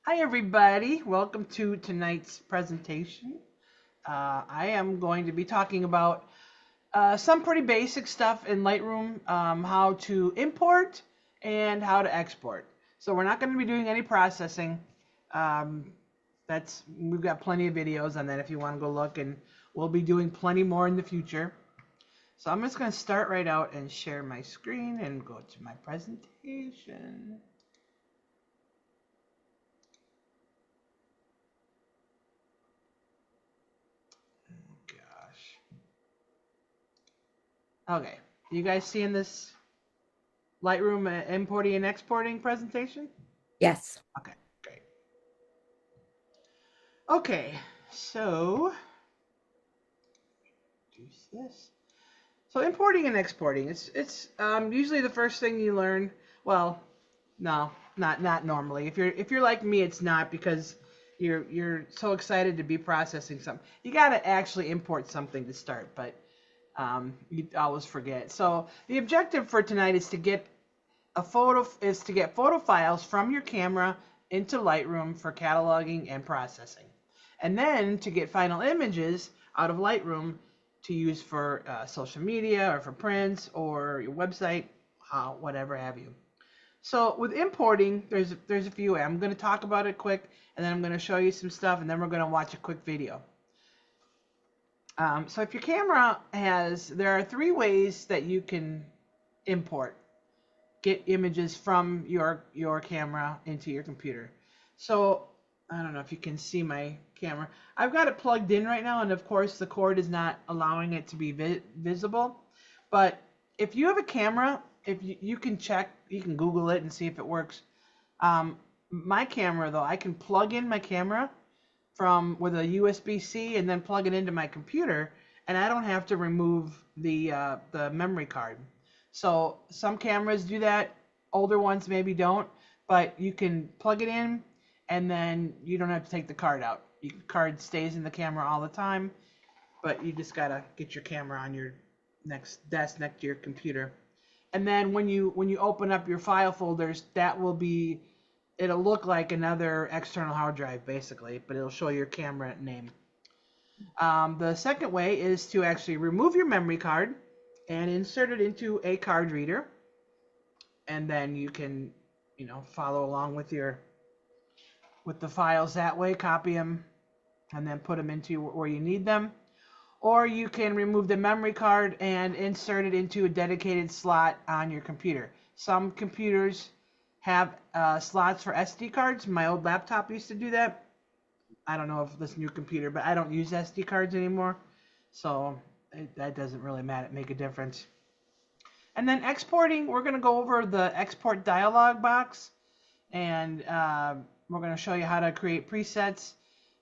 Hi everybody, welcome to tonight's presentation. I am going to be talking about some pretty basic stuff in Lightroom, how to import and how to export. So we're not going to be doing any processing. Um, we've got plenty of videos on that if you want to go look, and we'll be doing plenty more in the future. So I'm just going to start right out and share my screen and go to my presentation. Okay, you guys seeing this Lightroom importing and exporting presentation? Yes. Okay, great. Okay, so use this. So importing and exporting, it's usually the first thing you learn. Well, no, not normally. If you're like me, it's not because you're so excited to be processing something. You got to actually import something to start, but you always forget. So the objective for tonight is to get photo files from your camera into Lightroom for cataloging and processing, and then to get final images out of Lightroom to use for social media or for prints or your website, whatever have you. So with importing, there's a few ways. I'm going to talk about it quick, and then I'm going to show you some stuff, and then we're going to watch a quick video. So if your camera there are three ways that you can get images from your camera into your computer. So I don't know if you can see my camera. I've got it plugged in right now, and of course the cord is not allowing it to be visible. But if you have a camera, if you can check, you can Google it and see if it works. My camera though, I can plug in my camera with a USB-C and then plug it into my computer, and I don't have to remove the memory card. So some cameras do that, older ones maybe don't, but you can plug it in and then you don't have to take the card out. The card stays in the camera all the time, but you just gotta get your camera on your next desk next to your computer. And then when you open up your file folders, it'll look like another external hard drive basically, but it'll show your camera name. The second way is to actually remove your memory card and insert it into a card reader, and then you can, follow along with the files that way, copy them, and then put them into where you need them. Or you can remove the memory card and insert it into a dedicated slot on your computer. Some computers have slots for SD cards. My old laptop used to do that. I don't know if this new computer, but I don't use SD cards anymore, so that doesn't really make a difference. And then exporting, we're going to go over the export dialog box, and we're going to show you how to create presets,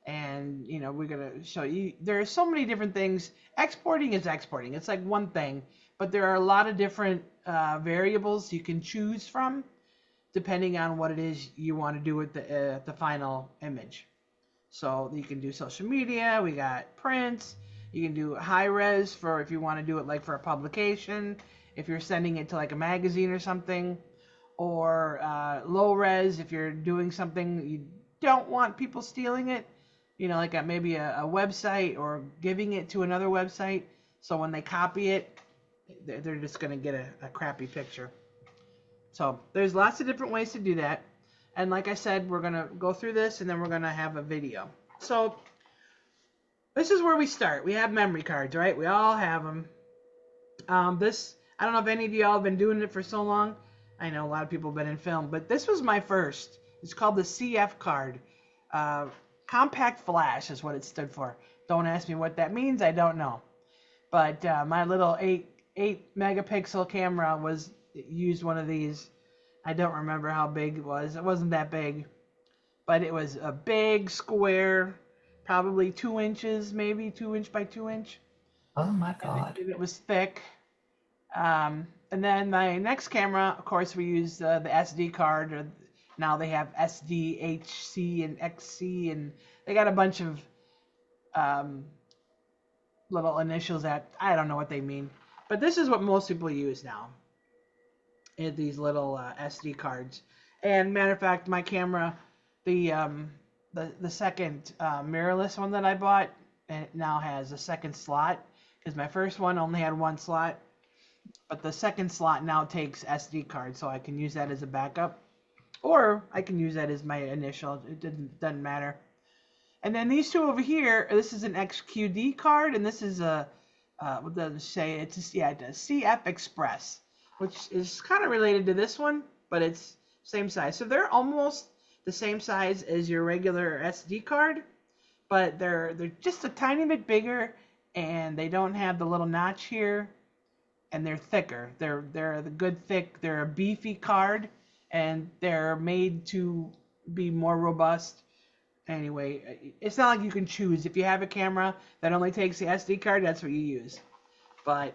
and we're going to show you there are so many different things. Exporting is exporting. It's like one thing, but there are a lot of different variables you can choose from depending on what it is you want to do with the final image. So you can do social media, we got prints, you can do high res for if you want to do it like for a publication, if you're sending it to like a magazine or something, or low res if you're doing something you don't want people stealing it, like maybe a website or giving it to another website. So when they copy it, they're just going to get a crappy picture. So there's lots of different ways to do that. And like I said, we're going to go through this and then we're going to have a video. So this is where we start. We have memory cards, right? We all have them. I don't know if any of y'all have been doing it for so long. I know a lot of people have been in film, but this was my first. It's called the CF card. Compact Flash is what it stood for. Don't ask me what that means. I don't know. But my little 8 megapixel camera used one of these. I don't remember how big it was. It wasn't that big, but it was a big square, probably 2 inches, maybe 2 inch by 2 inch. Oh my God. And it was thick. And then my next camera, of course, we use the SD card. Now they have SDHC and XC, and they got a bunch of little initials that I don't know what they mean. But this is what most people use now. These little SD cards. And matter of fact, my camera, the second mirrorless one that I bought, and it now has a second slot, because my first one only had one slot, but the second slot now takes SD card, so I can use that as a backup, or I can use that as my initial. It doesn't matter. And then these two over here, this is an XQD card, and this is a what does it say? It's a, yeah, it's a CF Express, which is kind of related to this one, but it's same size. So they're almost the same size as your regular SD card, but they're just a tiny bit bigger, and they don't have the little notch here, and they're thicker. They're the good thick. They're a beefy card, and they're made to be more robust. Anyway, it's not like you can choose. If you have a camera that only takes the SD card, that's what you use. But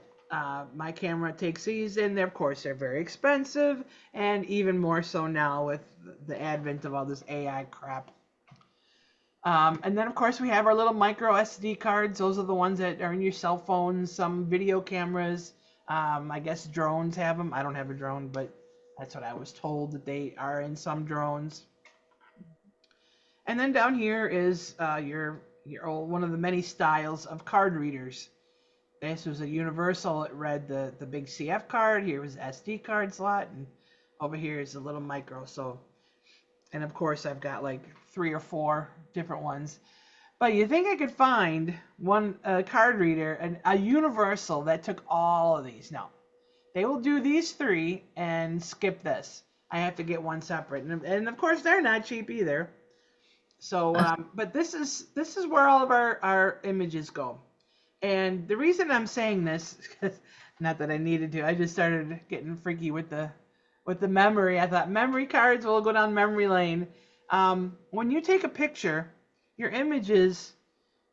my camera takes these, and of course they're very expensive, and even more so now with the advent of all this AI crap. And then of course we have our little micro SD cards. Those are the ones that are in your cell phones, some video cameras. I guess drones have them. I don't have a drone, but that's what I was told, that they are in some drones. And then down here is your old, one of the many styles of card readers. This was a universal. It read the big CF card. Here was SD card slot, and over here is a little micro. So, and of course I've got like 3 or 4 different ones. But you think I could find one card reader, a universal that took all of these? No, they will do these 3 and skip this. I have to get one separate, and of course they're not cheap either. So, but this is where all of our images go. And the reason I'm saying this, not that I needed to, I just started getting freaky with the memory. I thought memory cards will go down memory lane. When you take a picture, your images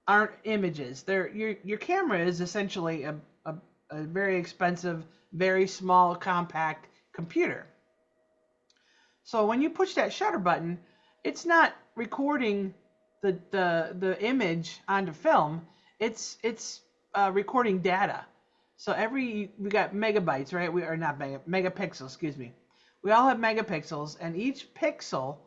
aren't images. Your camera is essentially a very expensive, very small, compact computer. So when you push that shutter button, it's not recording the image onto film. It's recording data. So we got megabytes, right? We are not megapixels, excuse me. We all have megapixels, and each pixel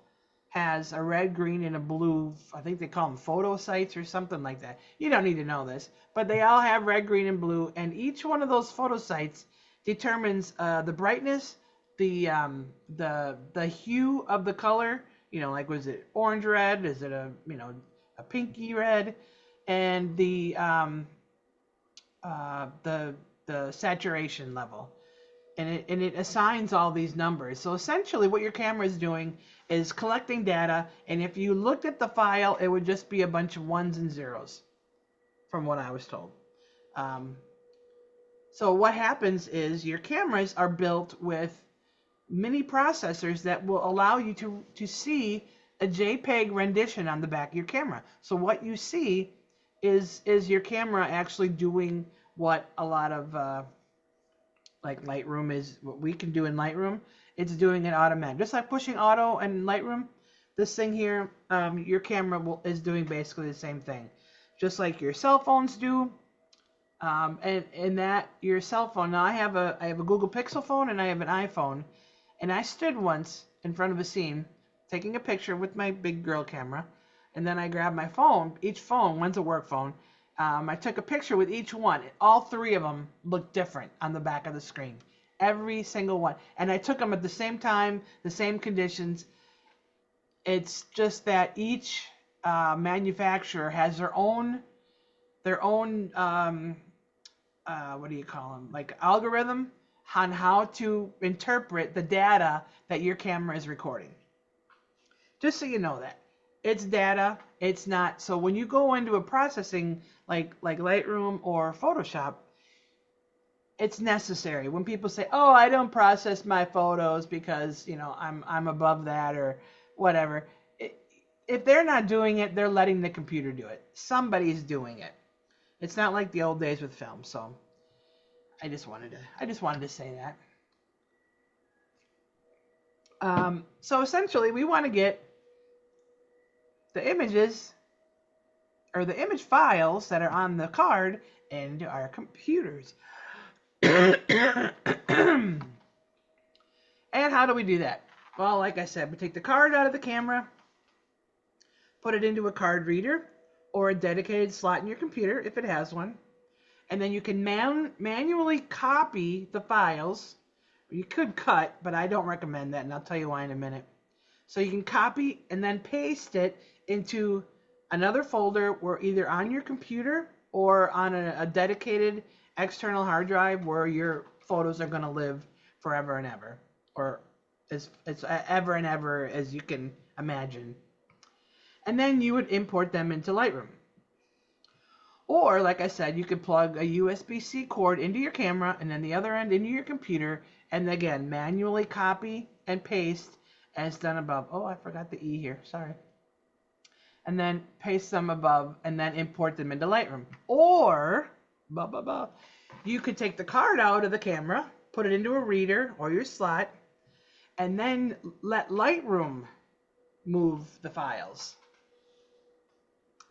has a red, green, and a blue. I think they call them photo sites or something like that. You don't need to know this, but they all have red, green, and blue, and each one of those photo sites determines the brightness, the hue of the color. You know, like, was it orange red? Is it a pinky red? And the saturation level, and it assigns all these numbers. So essentially, what your camera is doing is collecting data. And if you looked at the file, it would just be a bunch of ones and zeros, from what I was told. So what happens is your cameras are built with mini processors that will allow you to see a JPEG rendition on the back of your camera. So what you see is your camera actually doing what a lot of like Lightroom is, what we can do in Lightroom. It's doing it automatic, just like pushing auto in Lightroom. This thing here, your camera is doing basically the same thing, just like your cell phones do. And that your cell phone. Now I have a Google Pixel phone and I have an iPhone. And I stood once in front of a scene taking a picture with my big girl camera, and then I grabbed my phone. Each phone, one's a work phone. I took a picture with each one. All 3 of them looked different on the back of the screen. Every single one. And I took them at the same time, the same conditions. It's just that each manufacturer has their own what do you call them? Like algorithm on how to interpret the data that your camera is recording. Just so you know that. It's data, it's not. So when you go into a processing like Lightroom or Photoshop, it's necessary. When people say, "Oh, I don't process my photos because, I'm above that," or whatever. If they're not doing it, they're letting the computer do it. Somebody's doing it. It's not like the old days with film. So I just wanted to say that. So essentially, we want to get the images or the image files that are on the card into our computers. And how do we do that? Well, like I said, we take the card out of the camera, put it into a card reader or a dedicated slot in your computer if it has one. And then you can manually copy the files. You could cut, but I don't recommend that, and I'll tell you why in a minute. So you can copy and then paste it into another folder where either on your computer or on a dedicated external hard drive where your photos are going to live forever and ever, or as ever and ever as you can imagine. And then you would import them into Lightroom. Or, like I said, you could plug a USB-C cord into your camera and then the other end into your computer, and again, manually copy and paste as done above. Oh, I forgot the E here, sorry. And then paste them above and then import them into Lightroom. Or, you could take the card out of the camera, put it into a reader or your slot, and then let Lightroom move the files.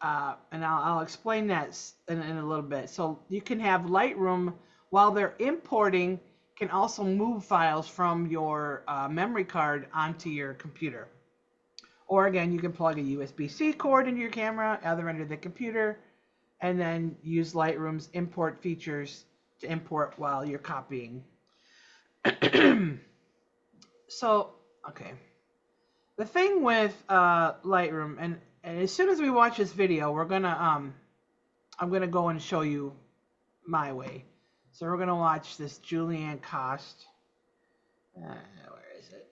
And I'll explain that in a little bit. So you can have Lightroom, while they're importing, can also move files from your memory card onto your computer. Or again, you can plug a USB-C cord into your camera, other end of the computer, and then use Lightroom's import features to import while you're copying. So, okay. The thing with Lightroom, and as soon as we watch this video, I'm gonna go and show you my way. So we're gonna watch this Julianne Kost. Where is it?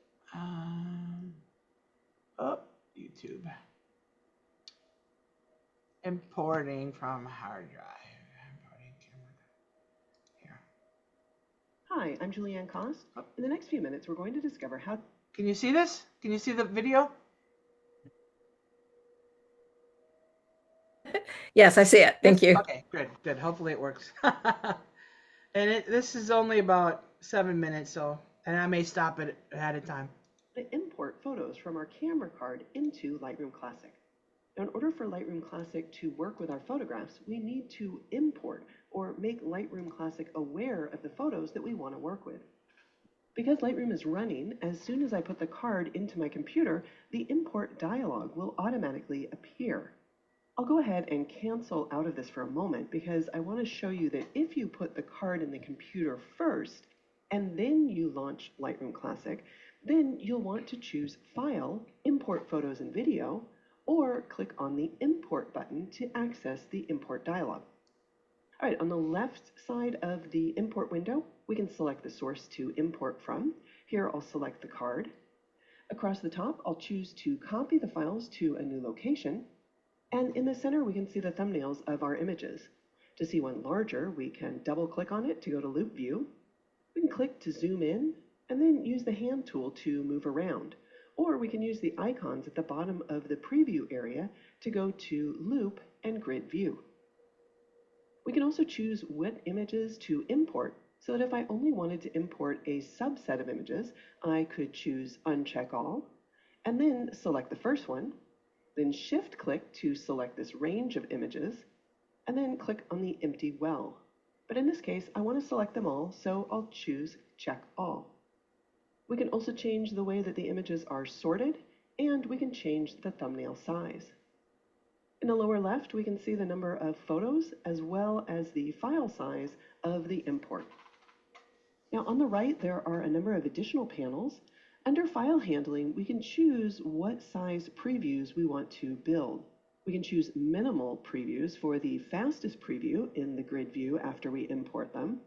YouTube. Importing from hard drive. Importing camera. Here. Hi, I'm Julianne Kost. In the next few minutes, we're going to discover how... Can you see this? Can you see the video? Yes, I see it. Thank you. Okay, good. Hopefully it works. And this is only about 7 minutes, and I may stop it ahead of time. To import photos from our camera card into Lightroom Classic. Now, in order for Lightroom Classic to work with our photographs, we need to import or make Lightroom Classic aware of the photos that we want to work with. Because Lightroom is running, as soon as I put the card into my computer, the import dialog will automatically appear. I'll go ahead and cancel out of this for a moment because I want to show you that if you put the card in the computer first and then you launch Lightroom Classic, then you'll want to choose File, Import Photos and Video, or click on the Import button to access the import dialog. All right, on the left side of the import window, we can select the source to import from. Here, I'll select the card. Across the top, I'll choose to copy the files to a new location. And in the center, we can see the thumbnails of our images. To see one larger, we can double-click on it to go to Loop View. We can click to zoom in, and then use the hand tool to move around. Or we can use the icons at the bottom of the preview area to go to Loop and Grid View. We can also choose what images to import, so that if I only wanted to import a subset of images, I could choose Uncheck All, and then select the first one, then shift-click to select this range of images, and then click on the empty well. But in this case, I want to select them all, so I'll choose Check All. We can also change the way that the images are sorted, and we can change the thumbnail size. In the lower left, we can see the number of photos as well as the file size of the import. Now on the right, there are a number of additional panels. Under File Handling, we can choose what size previews we want to build. We can choose minimal previews for the fastest preview in the grid view after we import them,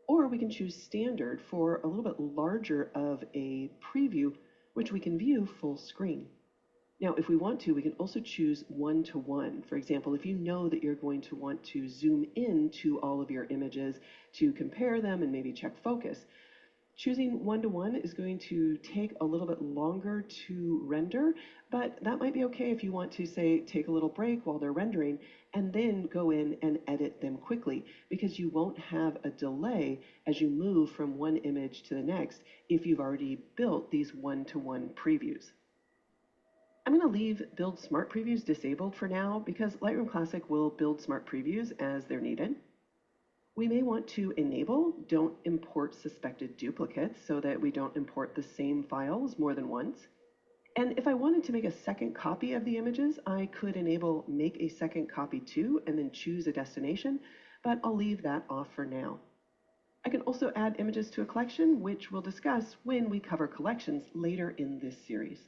or we can choose standard for a little bit larger of a preview, which we can view full screen. Now, if we want to, we can also choose one-to-one. For example, if you know that you're going to want to zoom in to all of your images to compare them and maybe check focus, choosing one-to-one is going to take a little bit longer to render, but that might be okay if you want to, say, take a little break while they're rendering and then go in and edit them quickly, because you won't have a delay as you move from one image to the next if you've already built these one-to-one previews. I'm going to leave Build Smart Previews disabled for now because Lightroom Classic will build smart previews as they're needed. We may want to enable Don't Import Suspected Duplicates so that we don't import the same files more than once. And if I wanted to make a second copy of the images, I could enable make a second copy to and then choose a destination, but I'll leave that off for now. I can also add images to a collection, which we'll discuss when we cover collections later in this series.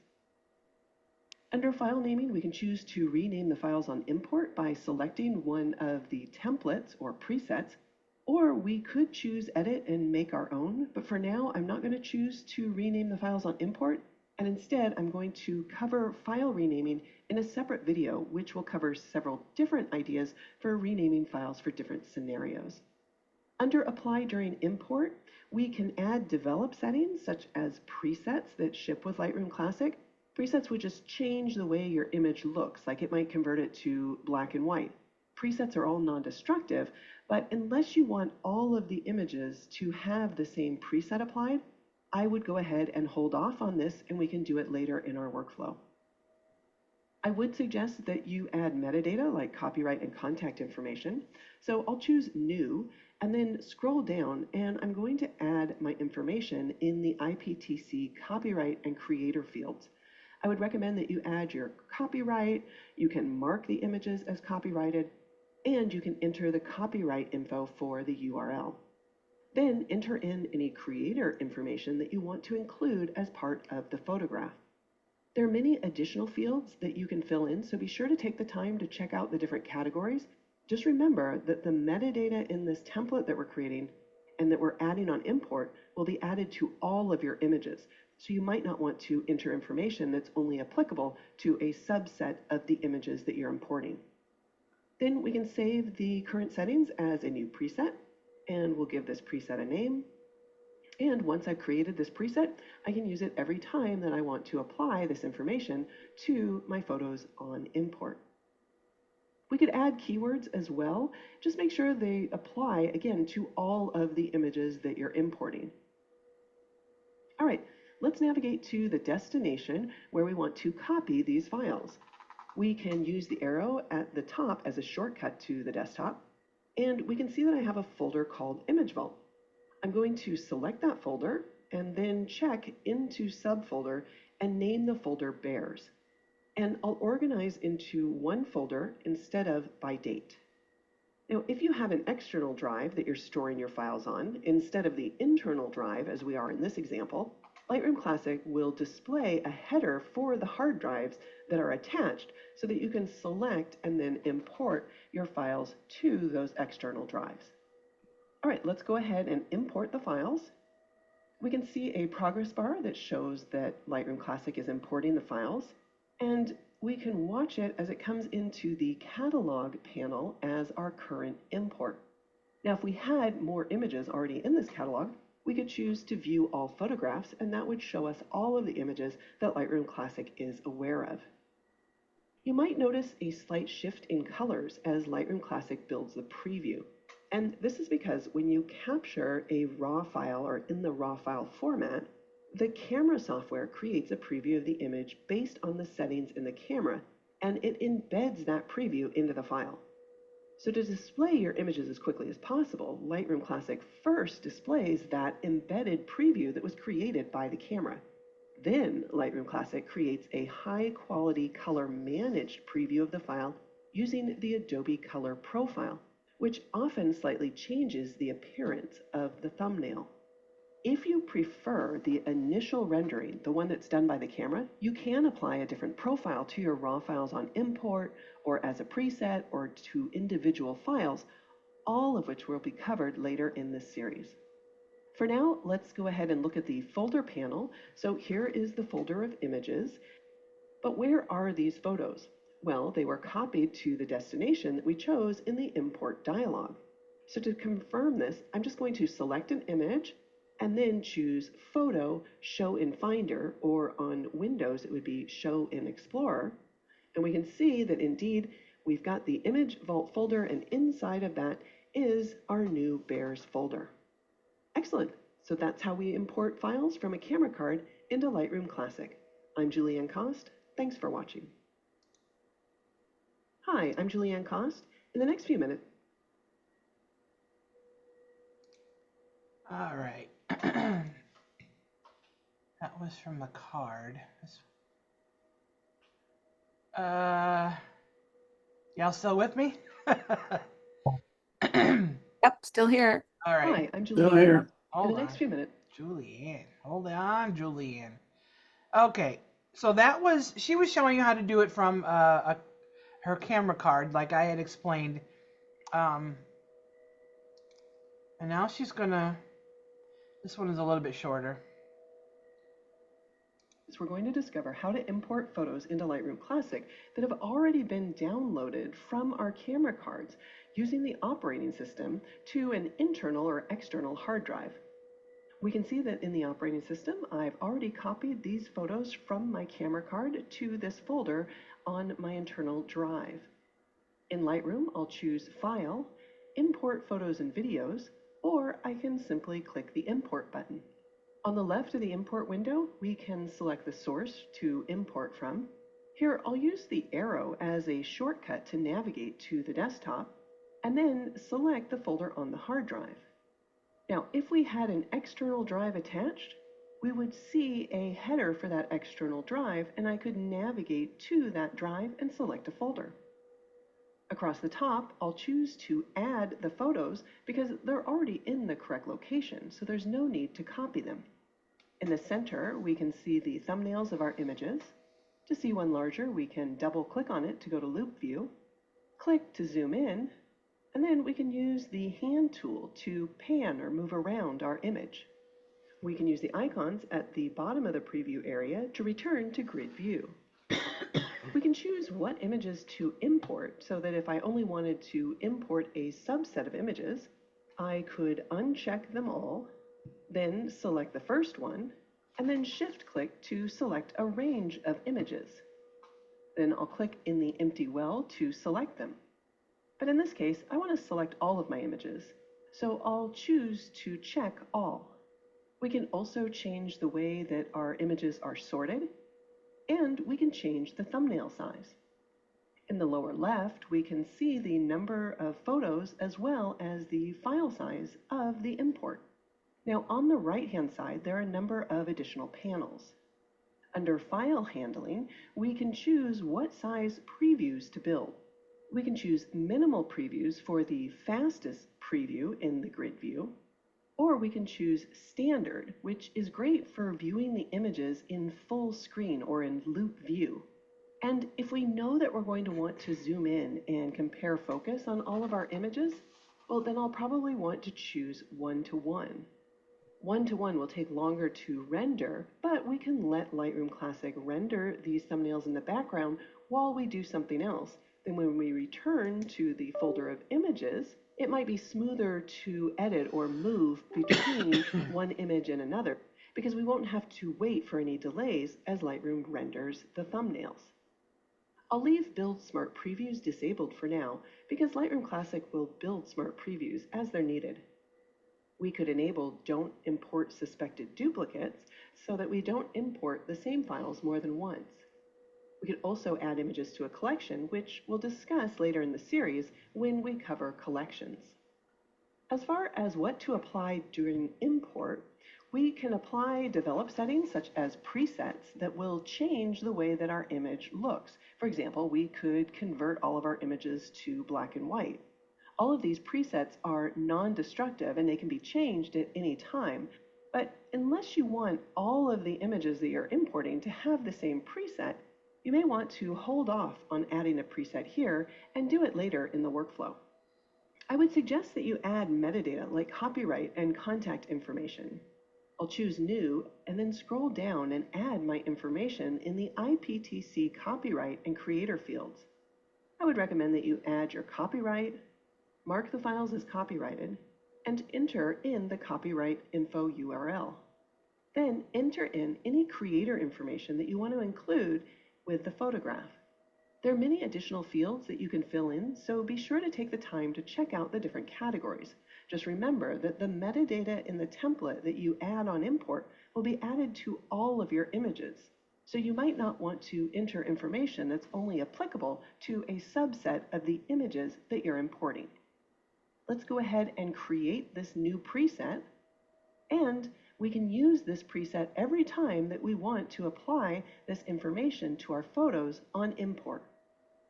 Under file naming, we can choose to rename the files on import by selecting one of the templates or presets, or we could choose edit and make our own, but for now, I'm not going to choose to rename the files on import, and instead, I'm going to cover file renaming in a separate video, which will cover several different ideas for renaming files for different scenarios. Under apply during import, we can add develop settings such as presets that ship with Lightroom Classic. Presets would just change the way your image looks, like it might convert it to black and white. Presets are all non-destructive, but unless you want all of the images to have the same preset applied, I would go ahead and hold off on this, and we can do it later in our workflow. I would suggest that you add metadata like copyright and contact information. So I'll choose New and then scroll down, and I'm going to add my information in the IPTC copyright and creator fields. I would recommend that you add your copyright, you can mark the images as copyrighted, and you can enter the copyright info for the URL. Then enter in any creator information that you want to include as part of the photograph. There are many additional fields that you can fill in, so be sure to take the time to check out the different categories. Just remember that the metadata in this template that we're creating and that we're adding on import will be added to all of your images. So you might not want to enter information that's only applicable to a subset of the images that you're importing. Then we can save the current settings as a new preset, and we'll give this preset a name. And once I've created this preset, I can use it every time that I want to apply this information to my photos on import. We could add keywords as well. Just make sure they apply, again, to all of the images that you're importing. All right, let's navigate to the destination where we want to copy these files. We can use the arrow at the top as a shortcut to the desktop, and we can see that I have a folder called Image Vault. I'm going to select that folder and then check into subfolder and name the folder Bears. And I'll organize into one folder instead of by date. Now, if you have an external drive that you're storing your files on, instead of the internal drive, as we are in this example, Lightroom Classic will display a header for the hard drives that are attached so that you can select and then import your files to those external drives. All right, let's go ahead and import the files. We can see a progress bar that shows that Lightroom Classic is importing the files, and we can watch it as it comes into the catalog panel as our current import. Now, if we had more images already in this catalog, we could choose to view all photographs, and that would show us all of the images that Lightroom Classic is aware of. You might notice a slight shift in colors as Lightroom Classic builds the preview. And this is because when you capture a RAW file or in the RAW file format, the camera software creates a preview of the image based on the settings in the camera, and it embeds that preview into the file. So to display your images as quickly as possible, Lightroom Classic first displays that embedded preview that was created by the camera. Then Lightroom Classic creates a high-quality color managed preview of the file using the Adobe Color Profile, which often slightly changes the appearance of the thumbnail. If you prefer the initial rendering, the one that's done by the camera, you can apply a different profile to your RAW files on import or as a preset or to individual files, all of which will be covered later in this series. For now, let's go ahead and look at the folder panel. So here is the folder of images, but where are these photos? Well, they were copied to the destination that we chose in the import dialog. So to confirm this, I'm just going to select an image and then choose Photo, Show in Finder, or on Windows it would be Show in Explorer. And we can see that indeed we've got the Image Vault folder, and inside of that is our new Bears folder. Excellent. So that's how we import files from a camera card into Lightroom Classic. I'm Julianne Kost. Thanks for watching. Hi, I'm Julianne Kost. In the next few minutes. All right. That was from the card. Uh, y'all still with me? Yep, still here. All right. Hi, I'm Still Julianne. here. In Hold the next on. few minutes, Julianne. Hold on, Julianne. Okay. So that was, she was showing you how to do it from her camera card, like I had explained. And now she's gonna, this one is a little bit shorter. we're going to discover how to import photos into Lightroom Classic that have already been downloaded from our camera cards using the operating system to an internal or external hard drive. We can see that in the operating system, I've already copied these photos from my camera card to this folder on my internal drive. In Lightroom, I'll choose File, Import Photos and Videos, or I can simply click the Import button. On the left of the import window, we can select the source to import from. Here, I'll use the arrow as a shortcut to navigate to the desktop, and then select the folder on the hard drive. Now, if we had an external drive attached, we would see a header for that external drive, and I could navigate to that drive and select a folder. Across the top, I'll choose to add the photos because they're already in the correct location, so there's no need to copy them. In the center, we can see the thumbnails of our images. To see one larger, we can double-click on it to go to Loop View, click to zoom in, and then we can use the hand tool to pan or move around our image. We can use the icons at the bottom of the preview area to return to grid view. We can choose what images to import so that if I only wanted to import a subset of images, I could uncheck them all, then select the first one, and then shift-click to select a range of images. Then I'll click in the empty well to select them. But in this case, I want to select all of my images, so I'll choose to check all. We can also change the way that our images are sorted, and we can change the thumbnail size. In the lower left, we can see the number of photos as well as the file size of the import. Now, on the right-hand side, there are a number of additional panels. Under File Handling, we can choose what size previews to build. We can choose minimal previews for the fastest preview in the grid view, or we can choose standard, which is great for viewing the images in full screen or in loop view. And if we know that we're going to want to zoom in and compare focus on all of our images, well, then I'll probably want to choose 1:1. 1:1 will take longer to render, but we can let Lightroom Classic render these thumbnails in the background while we do something else. Then when we return to the folder of images, it might be smoother to edit or move between one image and another because we won't have to wait for any delays as Lightroom renders the thumbnails. I'll leave Build Smart Previews disabled for now because Lightroom Classic will build smart previews as they're needed. We could enable Don't Import Suspected Duplicates so that we don't import the same files more than once. We could also add images to a collection, which we'll discuss later in the series when we cover collections. As far as what to apply during import, we can apply develop settings such as presets that will change the way that our image looks. For example, we could convert all of our images to black and white. All of these presets are non-destructive and they can be changed at any time, but unless you want all of the images that you're importing to have the same preset, you may want to hold off on adding a preset here and do it later in the workflow. I would suggest that you add metadata like copyright and contact information. I'll choose New and then scroll down and add my information in the IPTC copyright and creator fields. I would recommend that you add your copyright, mark the files as copyrighted, and enter in the copyright info URL. Then enter in any creator information that you want to include with the photograph. There are many additional fields that you can fill in, so be sure to take the time to check out the different categories. Just remember that the metadata in the template that you add on import will be added to all of your images. So you might not want to enter information that's only applicable to a subset of the images that you're importing. Let's go ahead and create this new preset. And We can use this preset every time that we want to apply this information to our photos on import.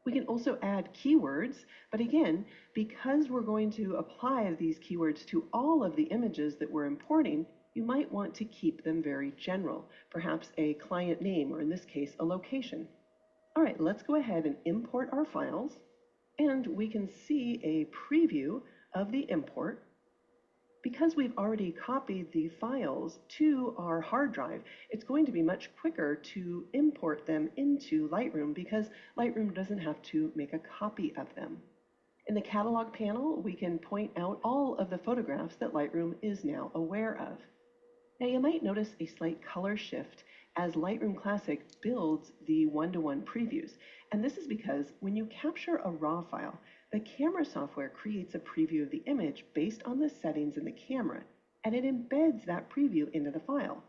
We can also add keywords, but again, because we're going to apply these keywords to all of the images that we're importing, you might want to keep them very general, perhaps a client name, or in this case, a location. All right, let's go ahead and import our files, and we can see a preview of the import. Because we've already copied the files to our hard drive, it's going to be much quicker to import them into Lightroom because Lightroom doesn't have to make a copy of them. In the catalog panel, we can point out all of the photographs that Lightroom is now aware of. Now you might notice a slight color shift as Lightroom Classic builds the one-to-one previews. And this is because when you capture a RAW file, the camera software creates a preview of the image based on the settings in the camera, and it embeds that preview into the file.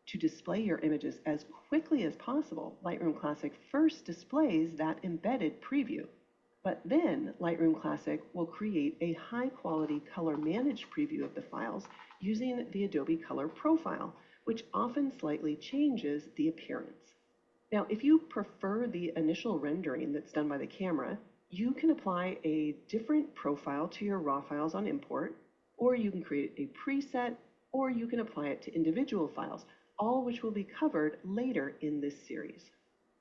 To display your images as quickly as possible, Lightroom Classic first displays that embedded preview. But then Lightroom Classic will create a high-quality color managed preview of the files using the Adobe Color Profile, which often slightly changes the appearance. Now, if you prefer the initial rendering that's done by the camera, you can apply a different profile to your RAW files on import, or you can create a preset, or you can apply it to individual files, all which will be covered later in this series.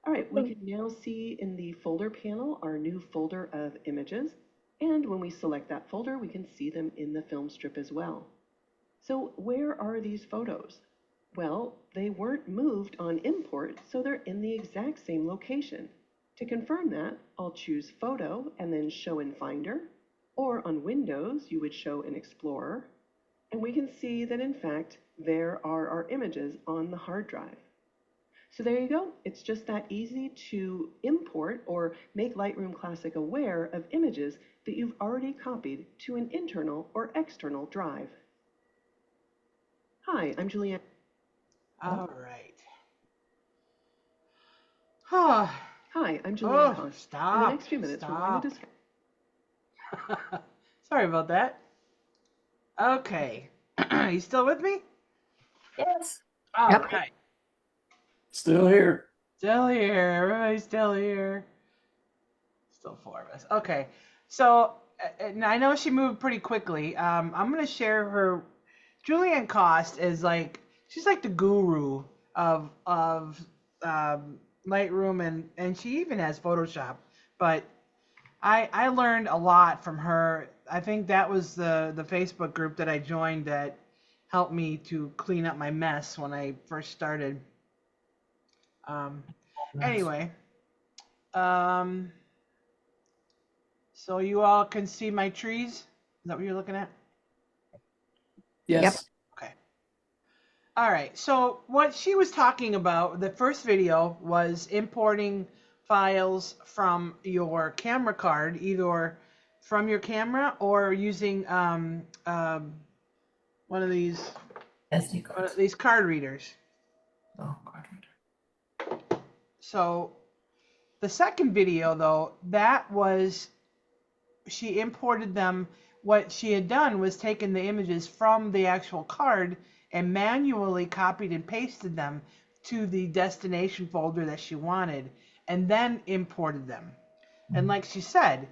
All right, we can now see in the folder panel our new folder of images, and when we select that folder, we can see them in the film strip as well. So where are these photos? Well, they weren't moved on import, so they're in the exact same location. To confirm that, I'll choose Photo and then Show in Finder, or on Windows, you would show in Explorer, and we can see that in fact, there are our images on the hard drive. So there you go. It's just that easy to import or make Lightroom Classic aware of images that you've already copied to an internal or external drive. Hi, I'm Julianne. All right. Huh. Hi, I'm Julianne Kost. Stop. In the next few minutes, we're going to discuss. Sorry about that. Okay. You still with me? Yes. All Yep. right. Still here. Still here. Everybody's still here. Still four of us. Okay. So I know she moved pretty quickly. I'm going to share her. Julianne Kost is like, she's like the guru of Lightroom, and she even has Photoshop. But I learned a lot from her. I think that was the Facebook group that I joined that helped me to clean up my mess when I first started. Anyway, so you all can see my trees? Is that what you're looking at? Yes. Yep. Okay. All right. So what she was talking about, the first video was importing files from your camera card, either from your camera or using one of these SD cards. these card readers. Oh, card reader. So the second video, though, that was she imported them. What she had done was taken the images from the actual card and manually copied and pasted them to the destination folder that she wanted, and then imported them. And like she said,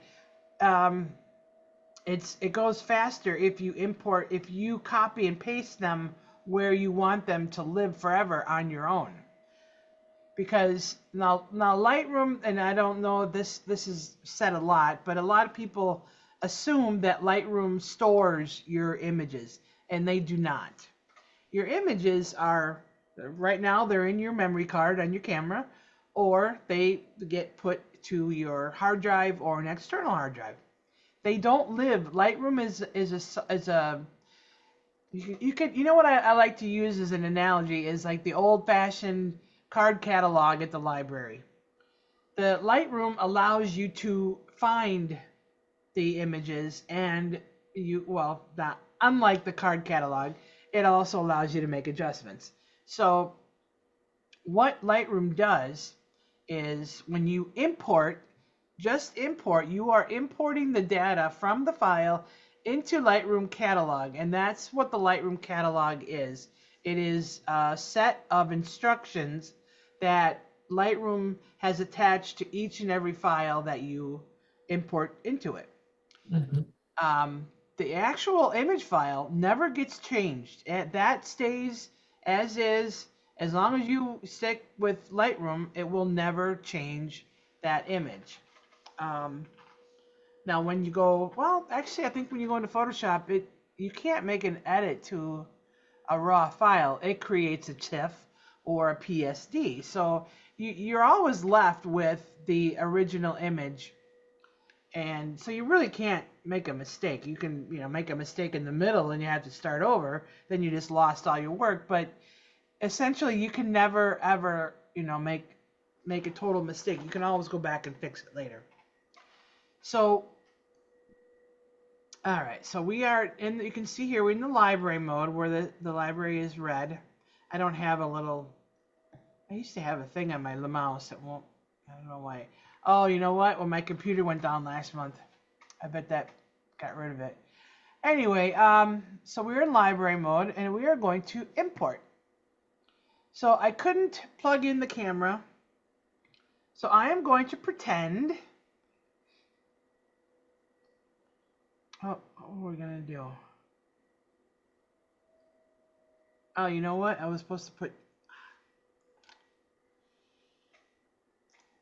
it goes faster if you copy and paste them where you want them to live forever on your own. Because now Lightroom, and I don't know if this is said a lot, but a lot of people assume that Lightroom stores your images, and they do not. Your images are, right now, they're in your memory card on your camera, or they get put to your hard drive or an external hard drive. They don't live. Lightroom is a you know what I like to use as an analogy is like the old-fashioned card catalog at the library. The Lightroom allows you to find the images, and unlike the card catalog, it also allows you to make adjustments. So what Lightroom does is when you import, you are importing the data from the file into Lightroom catalog, and that's what the Lightroom catalog is. It is a set of instructions that Lightroom has attached to each and every file that you import into it. The actual image file never gets changed. That stays as is. As long as you stick with Lightroom, it will never change that image. Now, when you go, well, actually, I think when you go into Photoshop, you can't make an edit to a raw file. It creates a TIFF or a PSD. So you're always left with the original image. And so you really can't make a mistake. You can, make a mistake in the middle and you have to start over. Then you just lost all your work. But essentially, you can never, ever, make a total mistake. You can always go back and fix it later. So, all right. So we are in, you can see here, we're in the library mode where the library is red. I don't have I used to have a thing on my mouse that won't, I don't know why. Oh, you know what? Well, my computer went down last month. I bet that got rid of it. Anyway, so we're in library mode and we are going to import. So I couldn't plug in the camera. So I am going to pretend. Oh, what are we going to do? Oh, you know what? I was supposed to put.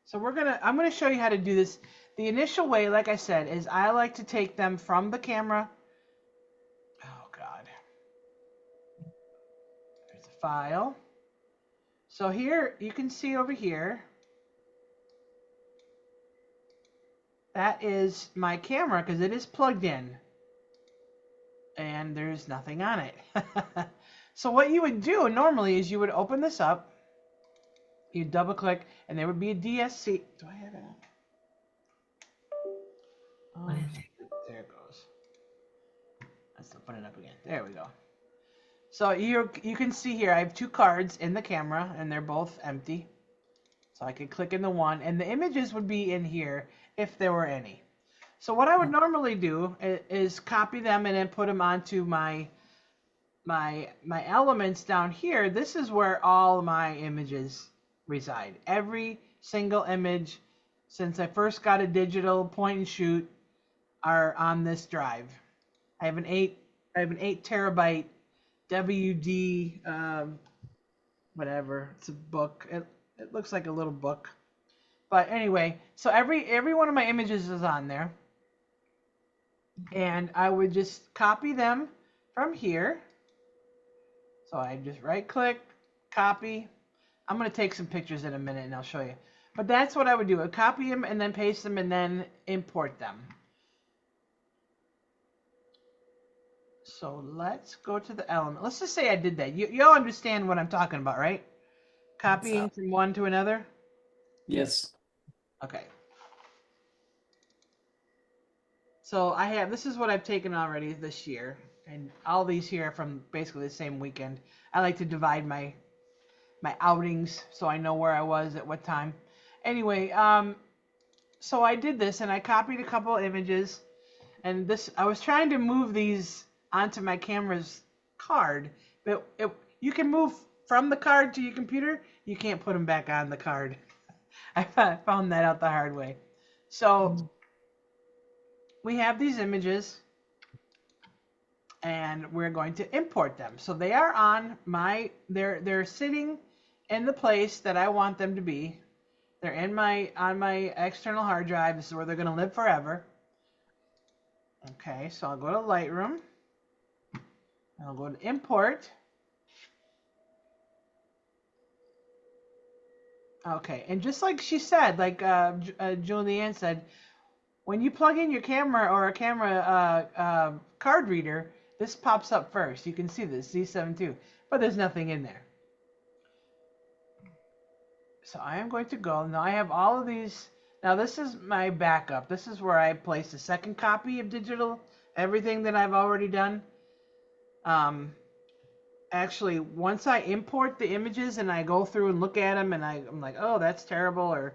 So I'm going to show you how to do this. The initial way, like I said, is I like to take them from the camera. Oh, God. There's a file. So here, you can see over here, that is my camera because it is plugged in. And there's nothing on it. So what you would do normally is you would open this up. You double click and there would be a DSC. Do I have it on? Oh, there it goes. Let's open it up again. There we go. So you can see here I have two cards in the camera and they're both empty. So I could click in the one and the images would be in here if there were any. So what I would normally do is copy them and then put them onto my elements down here. This is where all my images reside. Every single image since I first got a digital point and shoot are on this drive. I have an 8 terabyte WD whatever. It's a book. It looks like a little book. But anyway, so every one of my images is on there. And I would just copy them from here. So I just right click, copy. I'm going to take some pictures in a minute and I'll show you. But that's what I would do. I'd copy them and then paste them and then import them. So let's go to the element. Let's just say I did that. You all understand what I'm talking about, right? Copying from one to another? Yes. Okay. So this is what I've taken already this year. And all these here are from basically the same weekend. I like to divide my outings so I know where I was at what time. Anyway, so I did this and I copied a couple of images. And I was trying to move these onto my camera's card. But you can move from the card to your computer. You can't put them back on the card. I found that out the hard way. So we have these images and we're going to import them. So they are on they're sitting in the place that I want them to be. They're on my external hard drive. This is where they're going to live forever. Okay, so I'll go to Lightroom. And I'll go to import. Okay, and just like she said, like Julianne said, when you plug in your camera or a camera card reader, this pops up first. You can see this, Z72, but there's nothing in there. So I am going to go. Now I have all of these. Now this is my backup. This is where I place a second copy of digital, everything that I've already done. Actually, once I import the images and I go through and look at them and I'm like, oh, that's terrible, or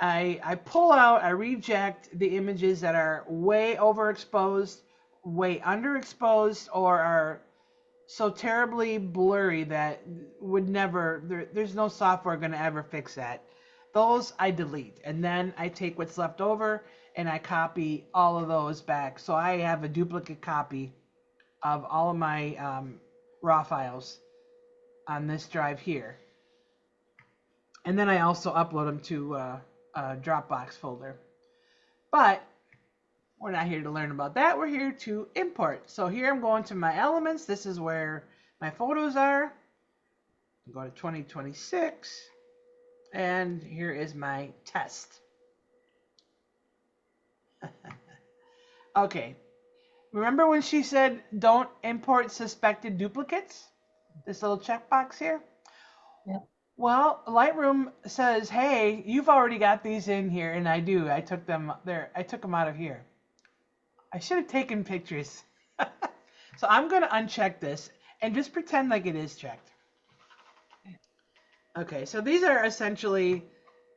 I pull out, I reject the images that are way overexposed, way underexposed, or are so terribly blurry that would never, there's no software going to ever fix that. Those I delete, and then I take what's left over and I copy all of those back. So I have a duplicate copy of all of my raw files on this drive here. And then I also upload them to a Dropbox folder. But we're not here to learn about that. We're here to import. So here I'm going to my elements. This is where my photos are. I'll go to 2026. And here is my test. Okay. Remember when she said don't import suspected duplicates? This little checkbox here? Yep. Well, Lightroom says, hey, you've already got these in here, and I do. I took them there. I took them out of here. I should have taken pictures. So I'm going to uncheck this and just pretend like it is checked. Okay, so these are essentially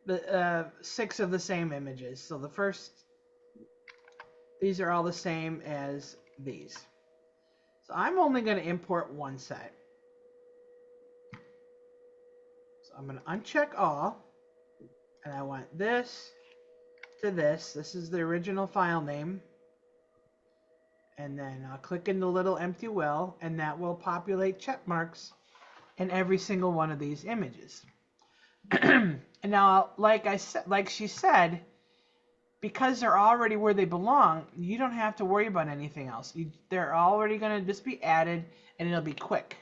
the 6 of the same images. So the first, these are all the same as these. So I'm only going to import one set. So I'm going to uncheck all, and I want this to this. This is the original file name. And then I'll click in the little empty well, and that will populate check marks in every single one of these images. And now, like she said, because they're already where they belong, you don't have to worry about anything else. They're already going to just be added, and it'll be quick.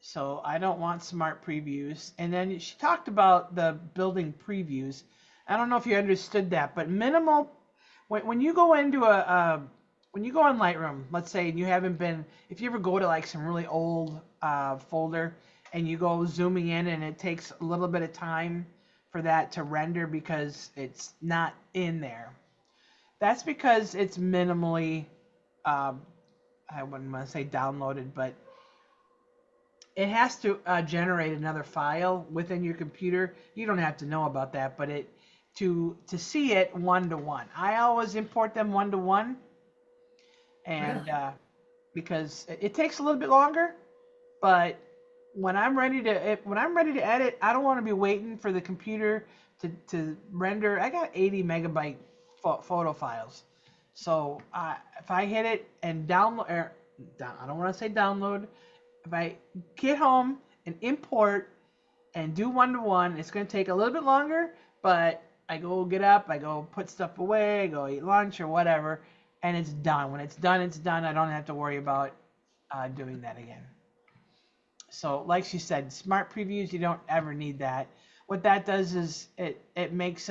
So I don't want smart previews. And then she talked about the building previews. I don't know if you understood that, but minimal. When you go into when you go on Lightroom, let's say you haven't been, if you ever go to like some really old folder and you go zooming in and it takes a little bit of time for that to render because it's not in there. That's because it's minimally, I wouldn't want to say downloaded, but it has to generate another file within your computer. You don't have to know about that, but to see it one-to-one. I always import them one-to-one. And because it takes a little bit longer, but when I'm ready to edit, I don't want to be waiting for the computer to render. I got 80 megabyte photo files, so if I hit it and download, I don't want to say download. If I get home and import and do one-to-one, it's going to take a little bit longer, but I go get up, I go put stuff away, I go eat lunch or whatever. And it's done. When it's done, it's done. I don't have to worry about doing that again. So like she said, smart previews, you don't ever need that. What that does is it makes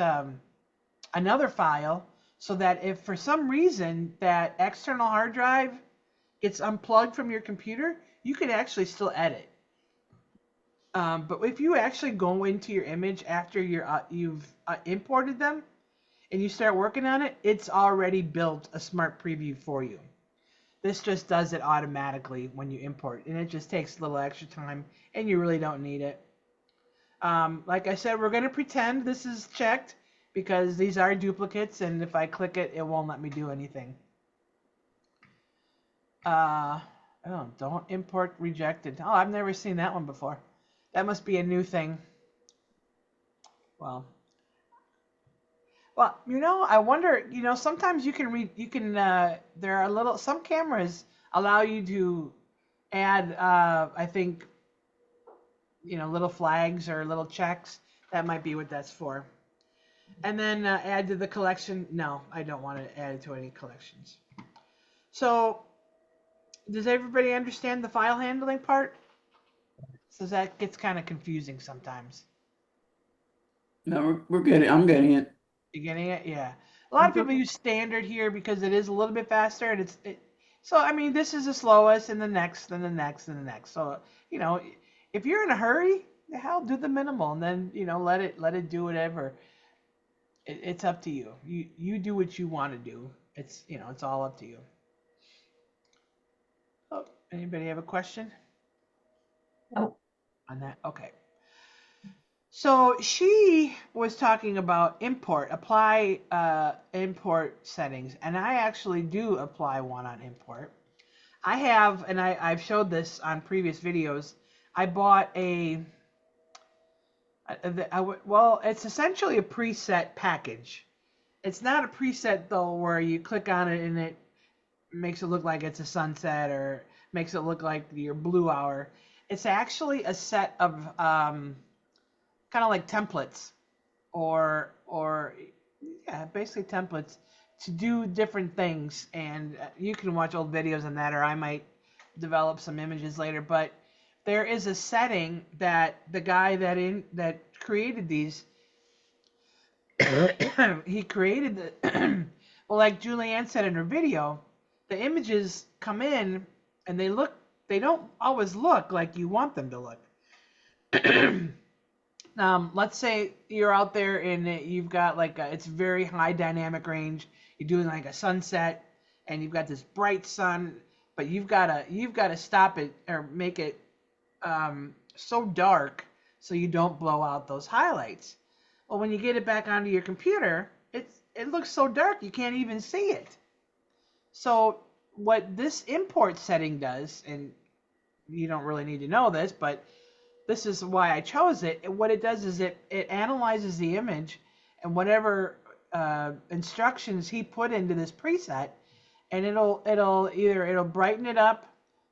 another file so that if for some reason that external hard drive gets unplugged from your computer, you can actually still edit. But if you actually go into your image after you've imported them, and you start working on it, it's already built a smart preview for you. This just does it automatically when you import, and it just takes a little extra time, and you really don't need it. Like I said, we're going to pretend this is checked because these are duplicates, and if I click it, it won't let me do anything. Don't import rejected. Oh, I've never seen that one before. That must be a new thing. Well, I wonder, sometimes there are some cameras allow you to add, I think, little flags or little checks. That might be what that's for. And then add to the collection. No, I don't want to add it to any collections. So, does everybody understand the file handling part? So that gets kind of confusing sometimes. No, we're getting. I'm getting it. You getting it? Yeah. A lot of people use standard here because it is a little bit faster, and so I mean this is the slowest, and the next, and the next, and the next. So if you're in a hurry, the hell, do the minimal, and then let it do whatever. It's up to you. You do what you want to do. It's it's all up to you. Oh, anybody have a question? No. On that? Okay. So she was talking about apply import settings, and I actually do apply one on import. I have, and I've showed this on previous videos. I bought well, it's essentially a preset package. It's not a preset though, where you click on it and it makes it look like it's a sunset or makes it look like your blue hour. It's actually a set of kind of like templates or yeah, basically templates to do different things. And you can watch old videos on that, or I might develop some images later. But there is a setting that the guy that created these, he created the well, like Julianne said in her video, the images come in and they don't always look like you want them to look. Let's say you're out there and you've got like it's very high dynamic range. You're doing like a sunset, and you've got this bright sun, but you've got to stop it or make it so dark so you don't blow out those highlights. Well, when you get it back onto your computer, it looks so dark you can't even see it. So what this import setting does, and you don't really need to know this, but this is why I chose it. What it does is it analyzes the image and whatever instructions he put into this preset, and it'll brighten it up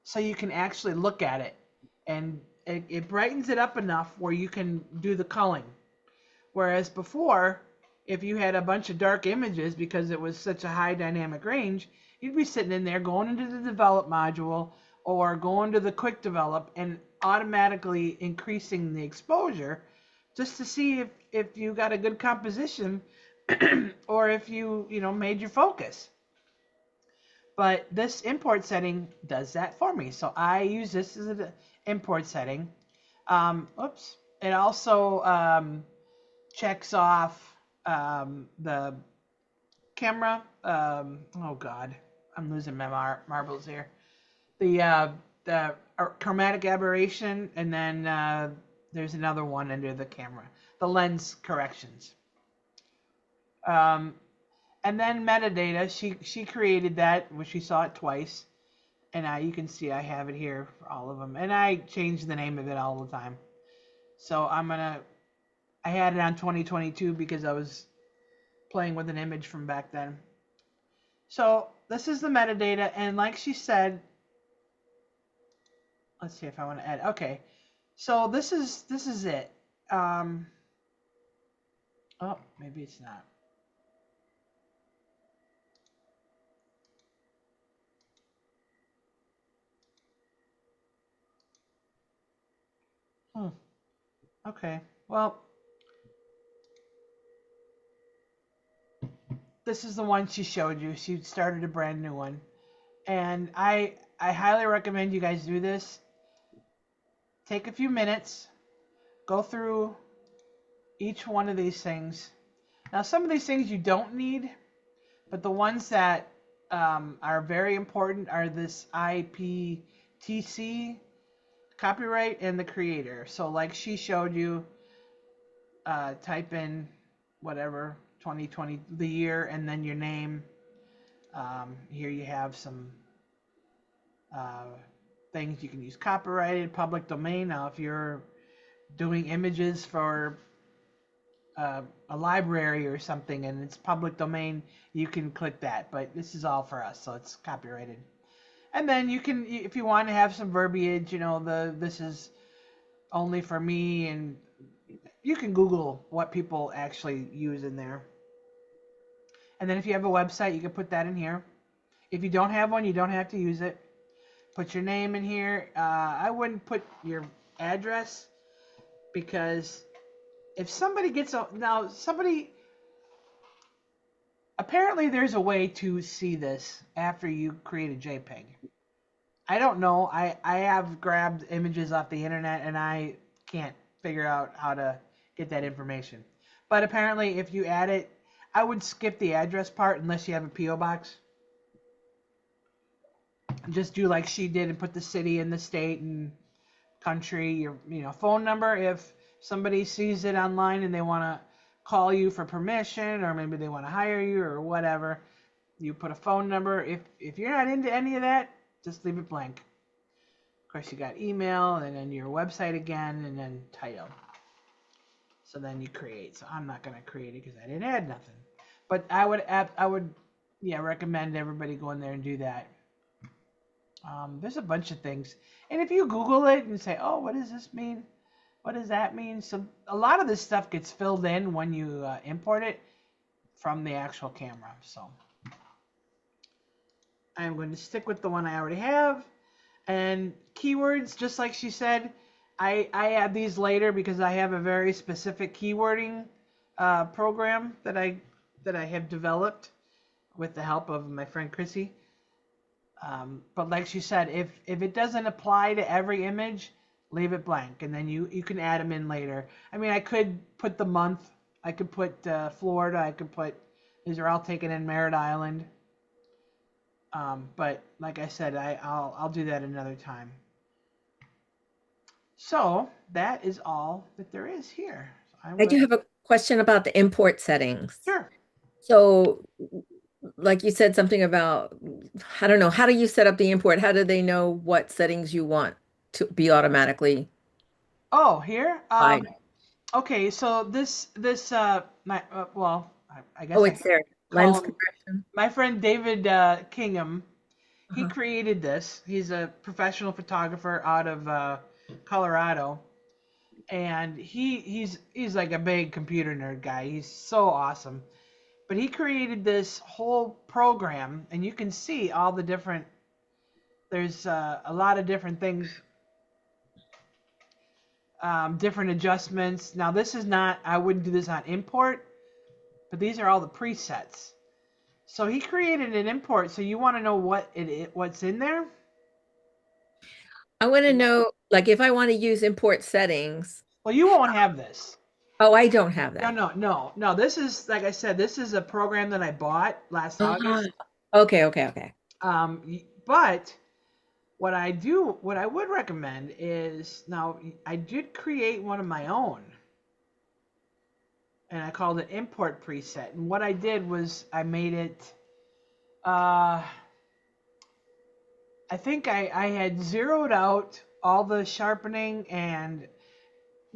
so you can actually look at it, and it brightens it up enough where you can do the culling. Whereas before, if you had a bunch of dark images because it was such a high dynamic range, you'd be sitting in there going into the develop module or going to the quick develop and automatically increasing the exposure just to see if you got a good composition or if you made your focus. But this import setting does that for me. So I use this as an import setting. Oops. It also checks off the camera. Oh God, I'm losing my marbles here. The chromatic aberration, and then there's another one under the camera, the lens corrections. And then metadata, she created that, which she saw it twice, and you can see I have it here for all of them, and I change the name of it all the time. So I had it on 2022 because I was playing with an image from back then. So this is the metadata, and like she said, let's see if I want to add. Okay, so this is it. Oh, maybe it's not. Okay. Well, this is the one she showed you. She started a brand new one, and I highly recommend you guys do this. Take a few minutes, go through each one of these things. Now, some of these things you don't need, but the ones that are very important are this IPTC, copyright, and the creator. So like she showed you, type in whatever, 2020, the year, and then your name. Here you have some things you can use: copyrighted, public domain. Now, if you're doing images for a library or something and it's public domain, you can click that. But this is all for us, so it's copyrighted. And then you can, if you want to have some verbiage, this is only for me, and you can Google what people actually use in there. And then if you have a website, you can put that in here. If you don't have one, you don't have to use it. Put your name in here. I wouldn't put your address, because if somebody apparently there's a way to see this after you create a JPEG. I don't know. I have grabbed images off the internet and I can't figure out how to get that information. But apparently if you add it, I would skip the address part unless you have a P.O. box. Just do like she did and put the city and the state and country, your phone number. If somebody sees it online and they want to call you for permission, or maybe they want to hire you or whatever, you put a phone number. If you're not into any of that, Just leave it blank. Of course, you got email, and then your website again, and then title. So then you create. So I'm not going to create it because I didn't add nothing. But I would recommend everybody go in there and do that. There's a bunch of things. And if you Google it and say, oh, what does this mean? What does that mean? So a lot of this stuff gets filled in when you import it from the actual camera. So I'm going to stick with the one I already have. And keywords, just like she said, I add these later because I have a very specific keywording program that I have developed with the help of my friend Chrissy. But like she said, if it doesn't apply to every image, leave it blank, and then you can add them in later. I mean, I could put the month, I could put Florida, I could put, these are all taken in Merritt Island. But like I said, I'll do that another time. So that is all that there is here. So I do have a question about the import settings. Sure. So, like you said something about, I don't know, how do you set up the import? How do they know what settings you want to be automatically? Oh, here? Fine. Okay, so this my I guess Oh, I it's there. call Lens him- correction. my friend David Kingham, he Uh-huh. created this. He's a professional photographer out of Colorado, and he's like a big computer nerd guy. He's so awesome. But he created this whole program, and you can see all the different. There's a lot of different things, different adjustments. Now this is not. I wouldn't do this on import, but these are all the presets. So he created an import. So you want to know what's in there? I want to know, like, if I want to use import settings. Well, you won't have this. Oh, I don't have that. No. This is, like I said, this is a program that I bought last August. Okay. But what I would recommend is, now I did create one of my own, and I called it import preset. And what I did was I made it, I think I had zeroed out all the sharpening and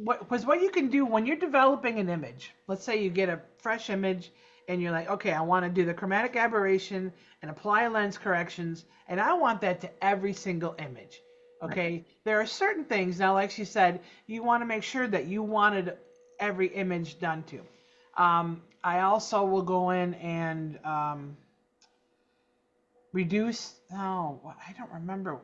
what you can do when you're developing an image. Let's say you get a fresh image and you're like, okay, I want to do the chromatic aberration and apply lens corrections, and I want that to every single image. Okay, right. There are certain things now, like she said, you want to make sure that you wanted every image done to. I also will go in and reduce. Oh, I don't remember.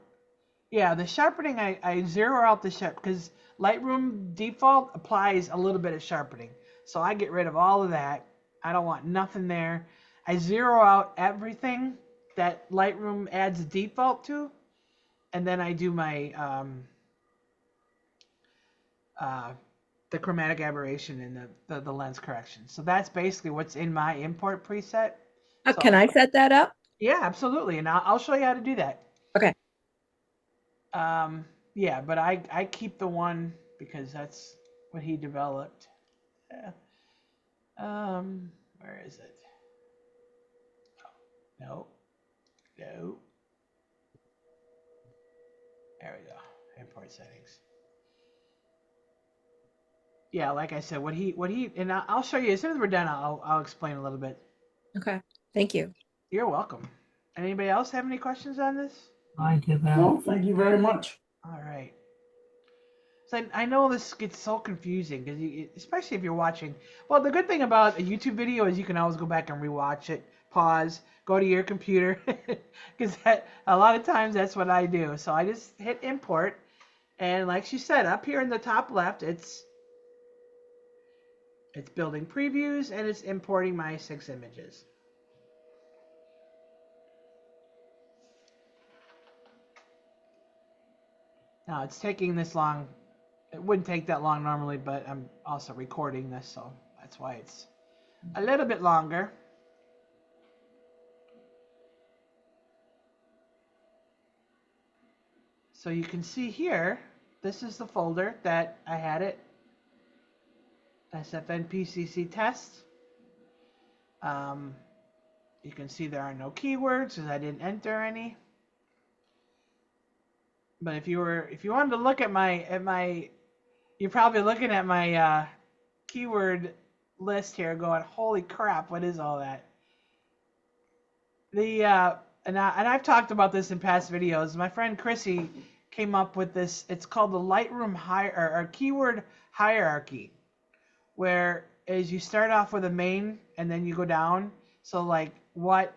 Yeah, the sharpening, I zero out the sharp because Lightroom default applies a little bit of sharpening. So I get rid of all of that. I don't want nothing there. I zero out everything that Lightroom adds default to. And then I do my the chromatic aberration and the lens correction. So that's basically what's in my import preset. So, can I set that up? Yeah, absolutely. And I'll show you how to do that. Okay. Yeah, but I keep the one because that's what he developed. Yeah. Where is it? Oh, no. There we go. Import settings. Yeah, like I said, what he and I'll show you as soon as we're done. I'll explain a little bit. Okay. Thank you. You're welcome. Anybody else have any questions on this? No, thank you very much. All right. So I know this gets so confusing because especially if you're watching. Well, the good thing about a YouTube video is you can always go back and rewatch it, pause, go to your computer, because a lot of times that's what I do. So I just hit import, and like she said, up here in the top left, it's building previews and it's importing my 6 images. Now it's taking this long. It wouldn't take that long normally, but I'm also recording this, so that's why it's a little bit longer. So you can see here, this is the folder that I had it. SFNPCC test. You can see there are no keywords because I didn't enter any. But if you wanted to look at my, you're probably looking at my keyword list here, going, holy crap, what is all that? And I've talked about this in past videos. My friend Chrissy came up with this. It's called the Lightroom or keyword hierarchy, where is you start off with a main and then you go down. So like what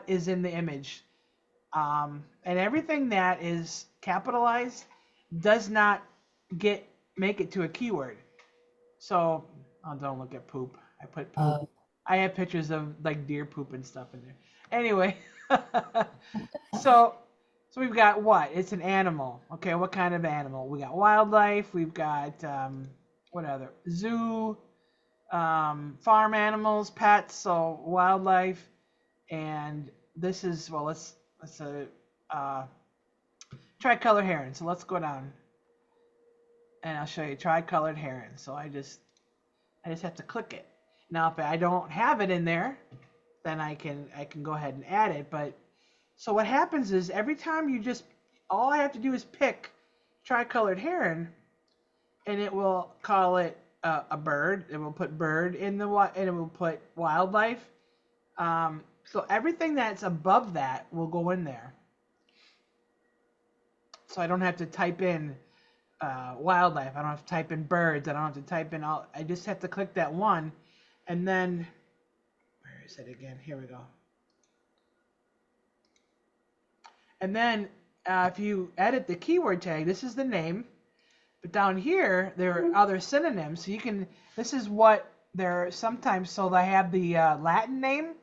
is in the image, and everything that is capitalized does not make it to a keyword. So don't look at poop. I put poop. I have pictures of like deer poop and stuff in there. Anyway, so we've got what? It's an animal. Okay, what kind of animal? We got wildlife. We've got what other? Zoo, farm animals, pets. So wildlife, and this is let's tricolor heron. So let's go down, and I'll show you tricolored heron. So I just have to click it. Now if I don't have it in there, then I can go ahead and add it. But so what happens is every time all I have to do is pick tricolored heron, and it will call it a bird. It will put bird in and it will put wildlife. So everything that's above that will go in there. So I don't have to type in wildlife. I don't have to type in birds. I don't have to type in all. I just have to click that one, and then where is it again? Here we go. And then if you edit the keyword tag, this is the name. But down here, there are other synonyms. So you can, this is what they're sometimes, so they have the Latin name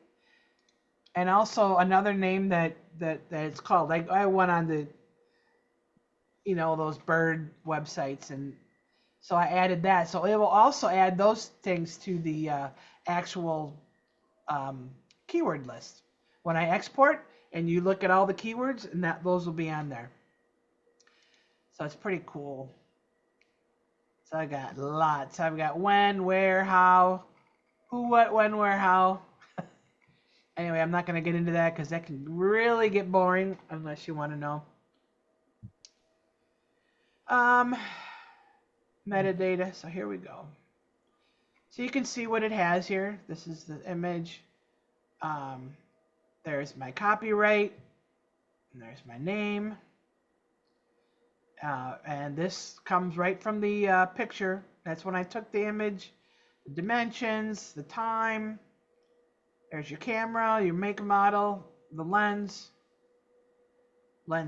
and also another name that it's called. Like I went on the, those bird websites, and so I added that. So it will also add those things to the actual keyword list. When I export and you look at all the keywords, and those will be on there. So it's pretty cool. So I got lots. I've got when, where, how, who, what, when, where, how. Anyway, I'm not going to get into that because that can really get boring unless you want to know. Metadata. So here we go. So you can see what it has here. This is the image. There's my copyright. And there's my name. And this comes right from the picture. That's when I took the image, the dimensions, the time. There's your camera, your make and model, the lens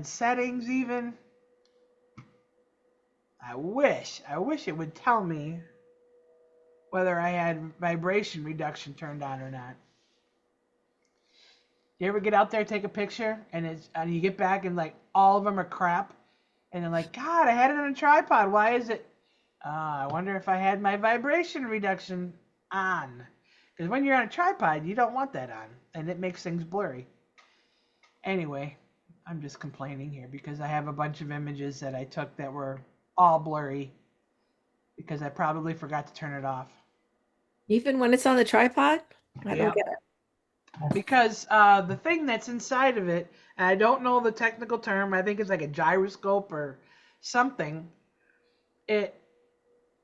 settings even. I wish it would tell me whether I had vibration reduction turned on or not. You ever get out there, take a picture, and you get back and like all of them are crap? And they're like, God, I had it on a tripod. Why is it? I wonder if I had my vibration reduction on. Because when you're on a tripod, you don't want that on. And it makes things blurry. Anyway, I'm just complaining here because I have a bunch of images that I took that were all blurry. Because I probably forgot to turn it off. Even when it's on the tripod? I don't Yep. get it. Because the thing that's inside of it, and I don't know the technical term, I think it's like a gyroscope or something.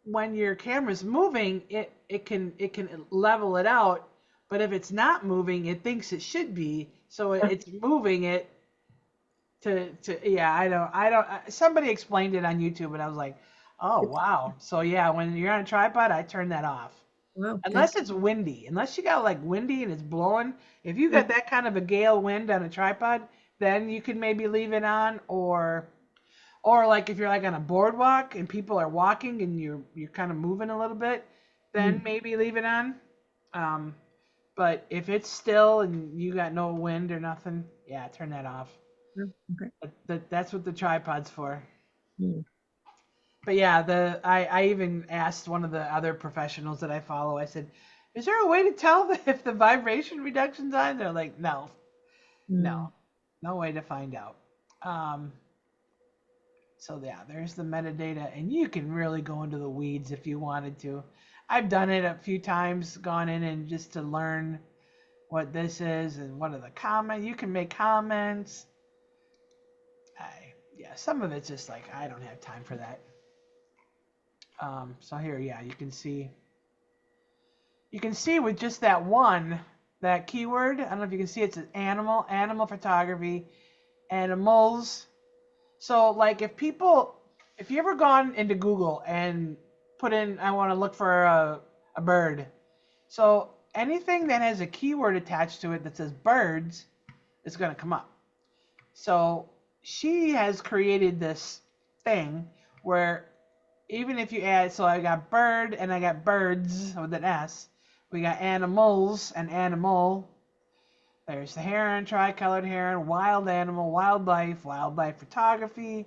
When your camera's moving, it can level it out, but if it's not moving, it thinks it should be, so it's moving it to I don't somebody explained it on YouTube, and I was like, oh wow. So yeah, when you're on a tripod, I turn that off. Wow, Unless it's windy. Unless you got like windy and it's blowing. If you got that kind of a gale wind on a tripod, then you could maybe leave it on, or like if you're like on a boardwalk and people are walking and you're kind of moving a little bit, then maybe leave it on. But if it's still and you got no wind or nothing, yeah, turn that off. Okay. That's what the tripod's for. Mm. But yeah, I even asked one of the other professionals that I follow. I said, "Is there a way to tell if the vibration reduction's on?" They're like, "No, no way to find out." So yeah, there's the metadata, and you can really go into the weeds if you wanted to. I've done it a few times, gone in and just to learn what this is and what are the comments. You can make comments. some of it's just like I don't have time for that. So here, yeah, you can see with just that keyword. I don't know if you can see it's an animal photography, animals. So like if you ever gone into Google and put in I want to look for a bird. So anything that has a keyword attached to it that says birds is going to come up. So she has created this thing where even if you add, so I got bird and I got birds with an S. We got animals and animal. There's the heron, tricolored heron, wild animal, wildlife photography,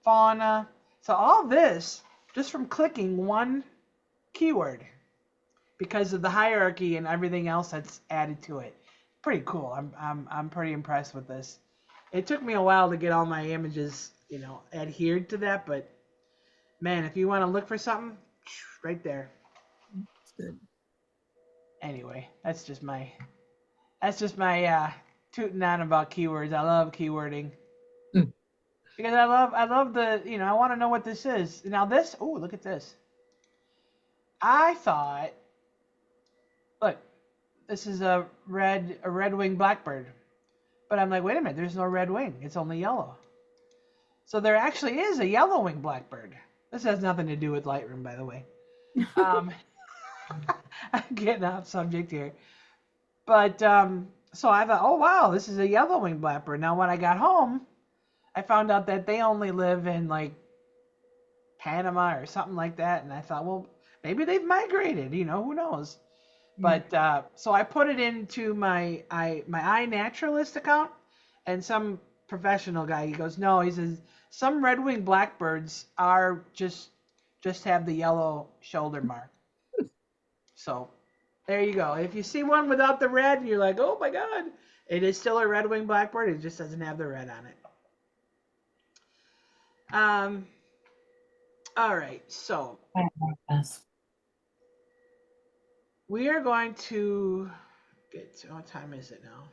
fauna. So all this just from clicking one keyword because of the hierarchy and everything else that's added to it. Pretty cool. I'm pretty impressed with this. It took me a while to get all my images, adhered to that, but man, if you want to look for something, right there. It's good. Anyway, that's just my tooting on about keywords. I love keywording. Because I love the, I want to know what this is. Now this, oh, look at this. I thought, look, this is a red-winged blackbird. But I'm like, wait a minute, there's no red wing. It's only yellow. So there actually is a yellow-winged blackbird. This has nothing to do with Lightroom, by the way. I'm getting off subject here. But, so I thought, oh, wow, this is a yellow-winged blackbird. Now, when I got home, I found out that they only live in, like, Panama or something like that. And I thought, well, maybe they've migrated, who knows? But, so I put it into my iNaturalist account, and some professional guy, he goes, no, he says, some red-winged blackbirds are just have the yellow shoulder mark. So there you go. If you see one without the red, you're like, oh my God, it is still a red-winged blackbird. It just doesn't have the red on it. All right, so we are going to get to, what time is it now?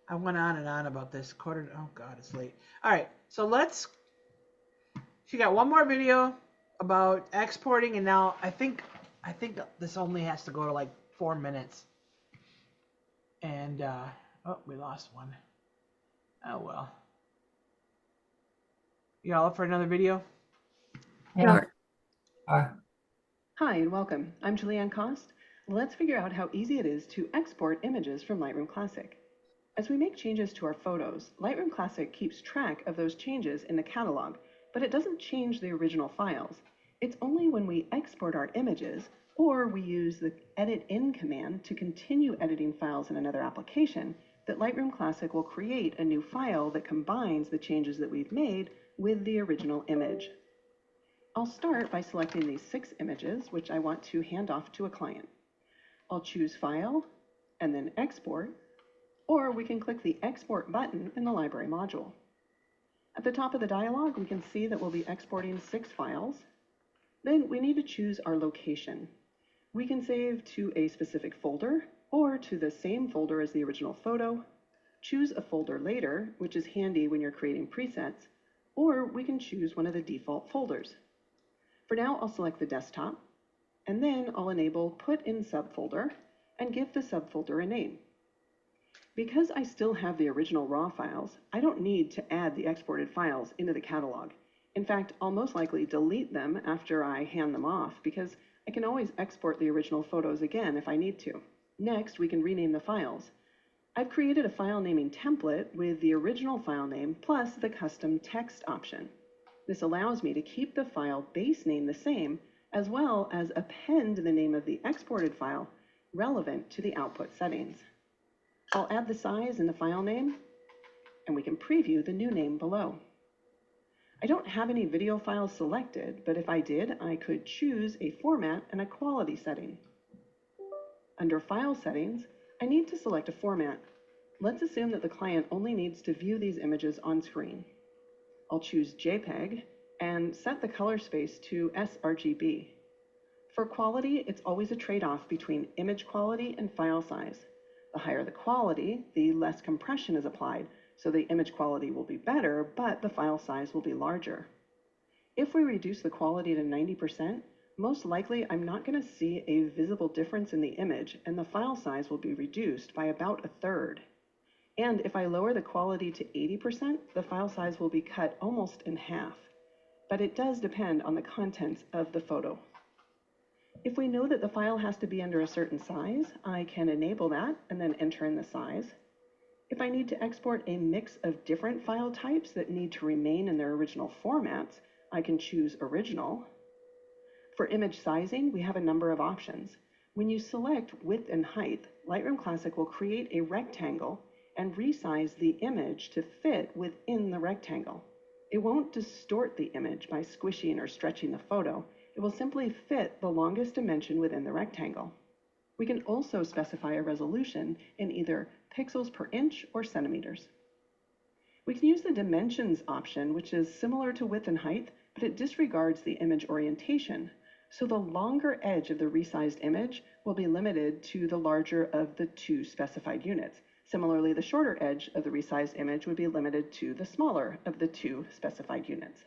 I went on and on about this oh God, it's late. All right, so she got one more video about exporting, and now I think this only has to go to like 4 minutes. And oh, we lost one. Oh well. Y'all up for another video? Sure. Hi and welcome. I'm Julianne Kost. Let's figure out how easy it is to export images from Lightroom Classic. As we make changes to our photos, Lightroom Classic keeps track of those changes in the catalog, but it doesn't change the original files. It's only when we export our images, or we use the edit in command to continue editing files in another application, that Lightroom Classic will create a new file that combines the changes that we've made with the original image. I'll start by selecting these 6 images, which I want to hand off to a client. I'll choose File, and then Export, or we can click the Export button in the Library module. At the top of the dialog, we can see that we'll be exporting 6 files. Then we need to choose our location. We can save to a specific folder, or to the same folder as the original photo, choose a folder later, which is handy when you're creating presets, or we can choose one of the default folders. For now, I'll select the desktop, and then I'll enable Put in Subfolder, and give the subfolder a name. Because I still have the original raw files, I don't need to add the exported files into the catalog. In fact, I'll most likely delete them after I hand them off, because I can always export the original photos again if I need to. Next, we can rename the files. I've created a file naming template with the original file name plus the custom text option. This allows me to keep the file base name the same, as well as append the name of the exported file relevant to the output settings. I'll add the size and the file name, and we can preview the new name below. I don't have any video files selected, but if I did, I could choose a format and a quality setting. Under File Settings, I need to select a format. Let's assume that the client only needs to view these images on screen. I'll choose JPEG and set the color space to sRGB. For quality, it's always a trade-off between image quality and file size. The higher the quality, the less compression is applied, so the image quality will be better, but the file size will be larger. If we reduce the quality to 90%, most likely I'm not going to see a visible difference in the image, and the file size will be reduced by about a third. And if I lower the quality to 80%, the file size will be cut almost in half. But it does depend on the contents of the photo. If we know that the file has to be under a certain size, I can enable that and then enter in the size. If I need to export a mix of different file types that need to remain in their original formats, I can choose Original. For image sizing, we have a number of options. When you select width and height, Lightroom Classic will create a rectangle and resize the image to fit within the rectangle. It won't distort the image by squishing or stretching the photo. It will simply fit the longest dimension within the rectangle. We can also specify a resolution in either pixels per inch or centimeters. We can use the dimensions option, which is similar to width and height, but it disregards the image orientation. So the longer edge of the resized image will be limited to the larger of the two specified units. Similarly, the shorter edge of the resized image would be limited to the smaller of the two specified units.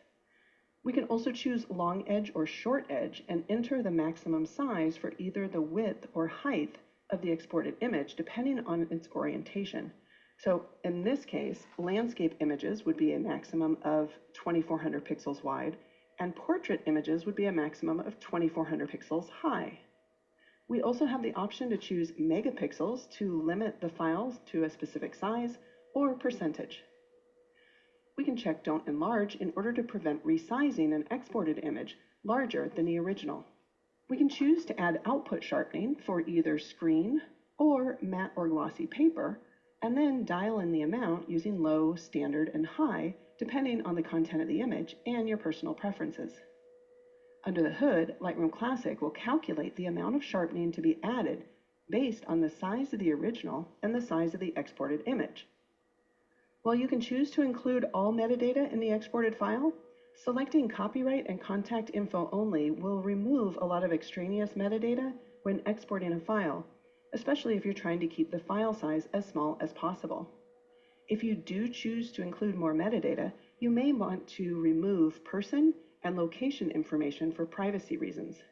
We can also choose long edge or short edge and enter the maximum size for either the width or height of the exported image, depending on its orientation. So in this case, landscape images would be a maximum of 2400 pixels wide, and portrait images would be a maximum of 2400 pixels high. We also have the option to choose megapixels to limit the files to a specific size, or percentage. We can check Don't Enlarge in order to prevent resizing an exported image larger than the original. We can choose to add output sharpening for either screen or matte or glossy paper, and then dial in the amount using low, standard, and high, depending on the content of the image and your personal preferences. Under the hood, Lightroom Classic will calculate the amount of sharpening to be added based on the size of the original and the size of the exported image. While you can choose to include all metadata in the exported file, selecting copyright and contact info only will remove a lot of extraneous metadata when exporting a file, especially if you're trying to keep the file size as small as possible. If you do choose to include more metadata, you may want to remove person and location information for privacy reasons.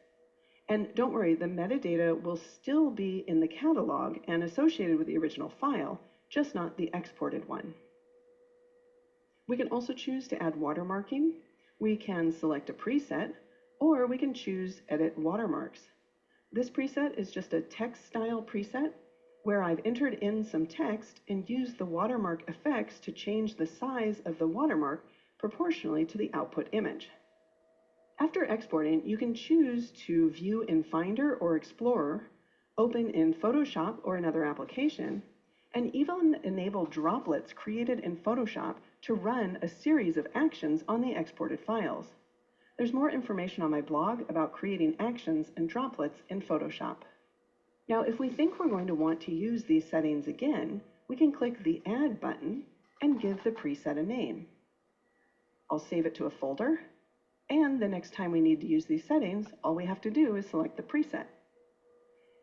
And don't worry, the metadata will still be in the catalog and associated with the original file, just not the exported one. We can also choose to add watermarking. We can select a preset, or we can choose Edit Watermarks. This preset is just a text style preset where I've entered in some text and used the watermark effects to change the size of the watermark proportionally to the output image. After exporting, you can choose to view in Finder or Explorer, open in Photoshop or another application, and even enable droplets created in Photoshop to run a series of actions on the exported files. There's more information on my blog about creating actions and droplets in Photoshop. Now, if we think we're going to want to use these settings again, we can click the Add button and give the preset a name. I'll save it to a folder, and the next time we need to use these settings, all we have to do is select the preset.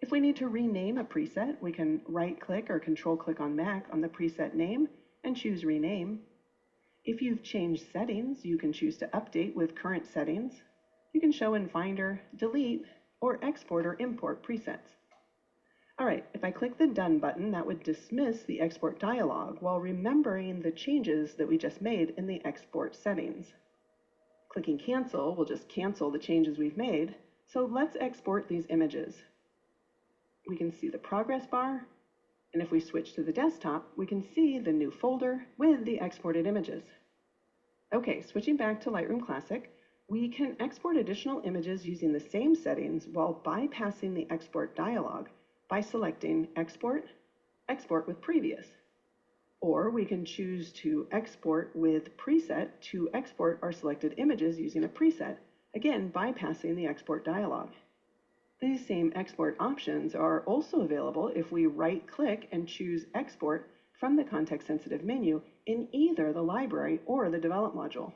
If we need to rename a preset, we can right-click or control-click on Mac on the preset name and choose Rename. If you've changed settings, you can choose to update with current settings. You can show in Finder, delete, or export or import presets. All right, if I click the Done button, that would dismiss the export dialog while remembering the changes that we just made in the export settings. Clicking Cancel will just cancel the changes we've made, so let's export these images. We can see the progress bar, and if we switch to the desktop, we can see the new folder with the exported images. Okay, switching back to Lightroom Classic, we can export additional images using the same settings while bypassing the export dialog by selecting Export, Export with Previous. Or we can choose to export with preset to export our selected images using a preset, again bypassing the export dialog. These same export options are also available if we right-click and choose Export from the context-sensitive menu in either the library or the Develop module.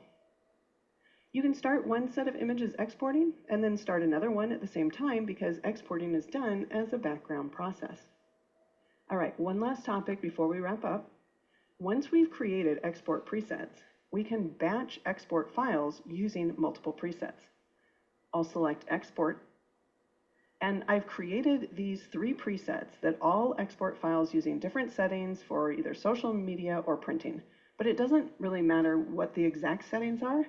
You can start one set of images exporting and then start another one at the same time because exporting is done as a background process. All right, one last topic before we wrap up. Once we've created export presets, we can batch export files using multiple presets. I'll select Export, and I've created these 3 presets that all export files using different settings for either social media or printing, but it doesn't really matter what the exact settings are.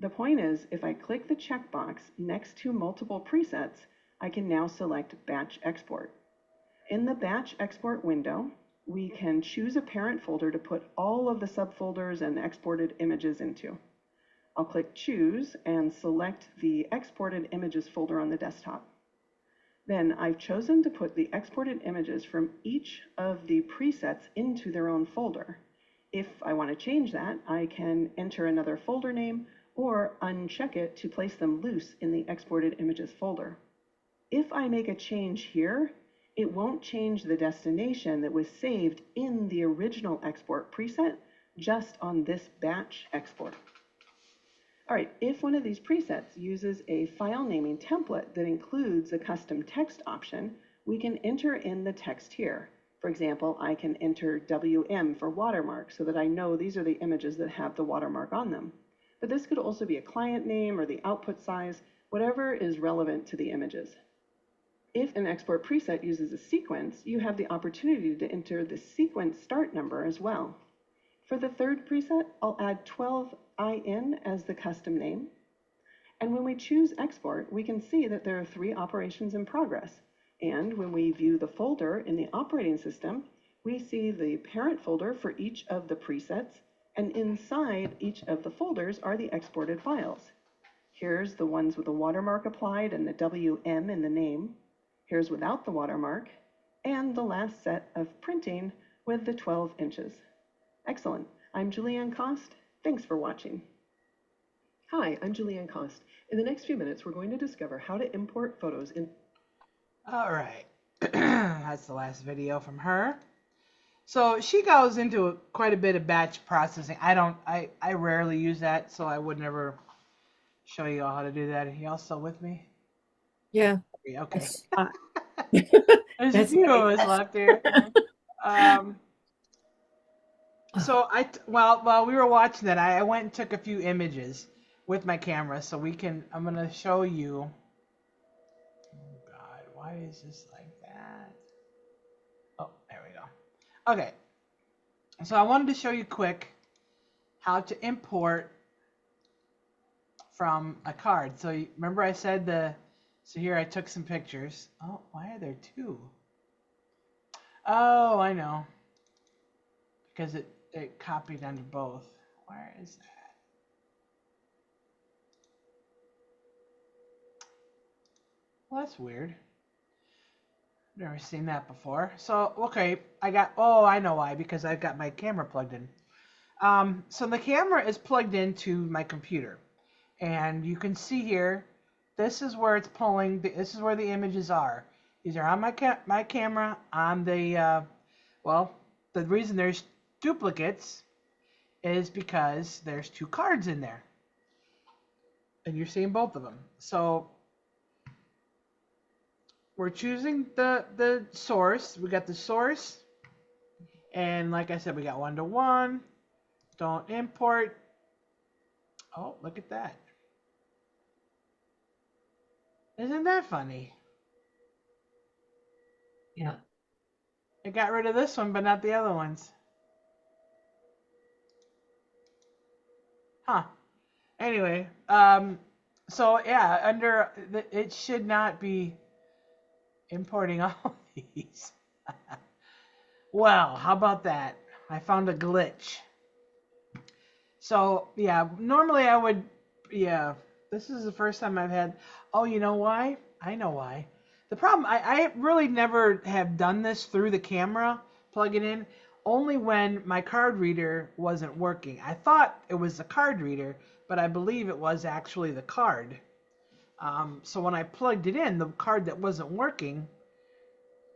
The point is, if I click the checkbox next to multiple presets, I can now select Batch Export. In the Batch Export window, we can choose a parent folder to put all of the subfolders and exported images into. I'll click Choose and select the Exported Images folder on the desktop. Then I've chosen to put the exported images from each of the presets into their own folder. If I want to change that, I can enter another folder name or uncheck it to place them loose in the Exported Images folder. If I make a change here, it won't change the destination that was saved in the original export preset, just on this batch export. All right, if one of these presets uses a file naming template that includes a custom text option, we can enter in the text here. For example, I can enter WM for watermark so that I know these are the images that have the watermark on them. But this could also be a client name or the output size, whatever is relevant to the images. If an export preset uses a sequence, you have the opportunity to enter the sequence start number as well. For the 3rd preset, I'll add 12IN as the custom name. And when we choose export, we can see that there are 3 operations in progress. And when we view the folder in the operating system, we see the parent folder for each of the presets, and inside each of the folders are the exported files. Here's the ones with the watermark applied and the WM in the name. Here's without the watermark, and the last set of printing with the 12 inches. Excellent. I'm Julianne Kost. Thanks for watching. Hi, I'm Julianne Kost. In the next few minutes, we're going to discover how to import photos in... All right. That's the last video from her. So she goes into quite a bit of batch processing. I rarely use that, so I would never show you all how to do that. Are you all still with me? Yeah. Okay. That's There's a That's few of nice. us left here. So while we were watching that, I went and took a few images with my camera, so I'm gonna show you. Oh God, why is this like that? Oh, there we go. Okay, so I wanted to show you quick how to import from a card. So remember I said so here I took some pictures. Oh, why are there 2? Oh, I know. Because it copied onto both. Where is that? Well, that's weird. Never seen that before. So, okay, I know why, because I've got my camera plugged in. So the camera is plugged into my computer. And you can see here, this is where it's pulling, this is where the images are. These are on my camera, on the, the reason there's duplicates is because there's 2 cards in there. And you're seeing both of them. So we're choosing the source. We got the source. And like I said, we got 1:1. Don't import. Oh, look at that. Isn't that funny? Yeah. It got rid of this one, but not the other ones. Huh. Anyway, so yeah, it should not be importing all these. Well, how about that? I found a glitch. So yeah, normally I would, this is the first time I've had, oh, you know why? I know why. The problem, I really never have done this through the camera, plug it in, only when my card reader wasn't working. I thought it was the card reader, but I believe it was actually the card. So when I plugged it in, the card that wasn't working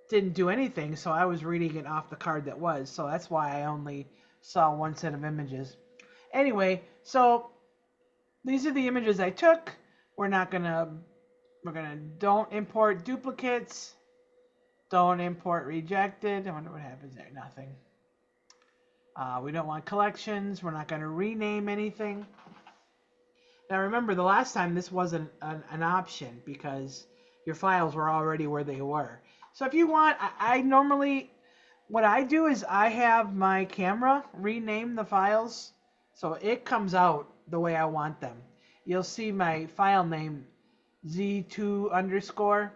didn't do anything, so I was reading it off the card that was. So that's why I only saw one set of images. Anyway, so these are the images I took. Don't import duplicates. Don't import rejected. I wonder what happens there. Nothing. We don't want collections. We're not going to rename anything. Now remember, the last time this wasn't an option because your files were already where they were. So if you want, I normally, what I do is I have my camera rename the files so it comes out the way I want them. You'll see my file name Z2 underscore.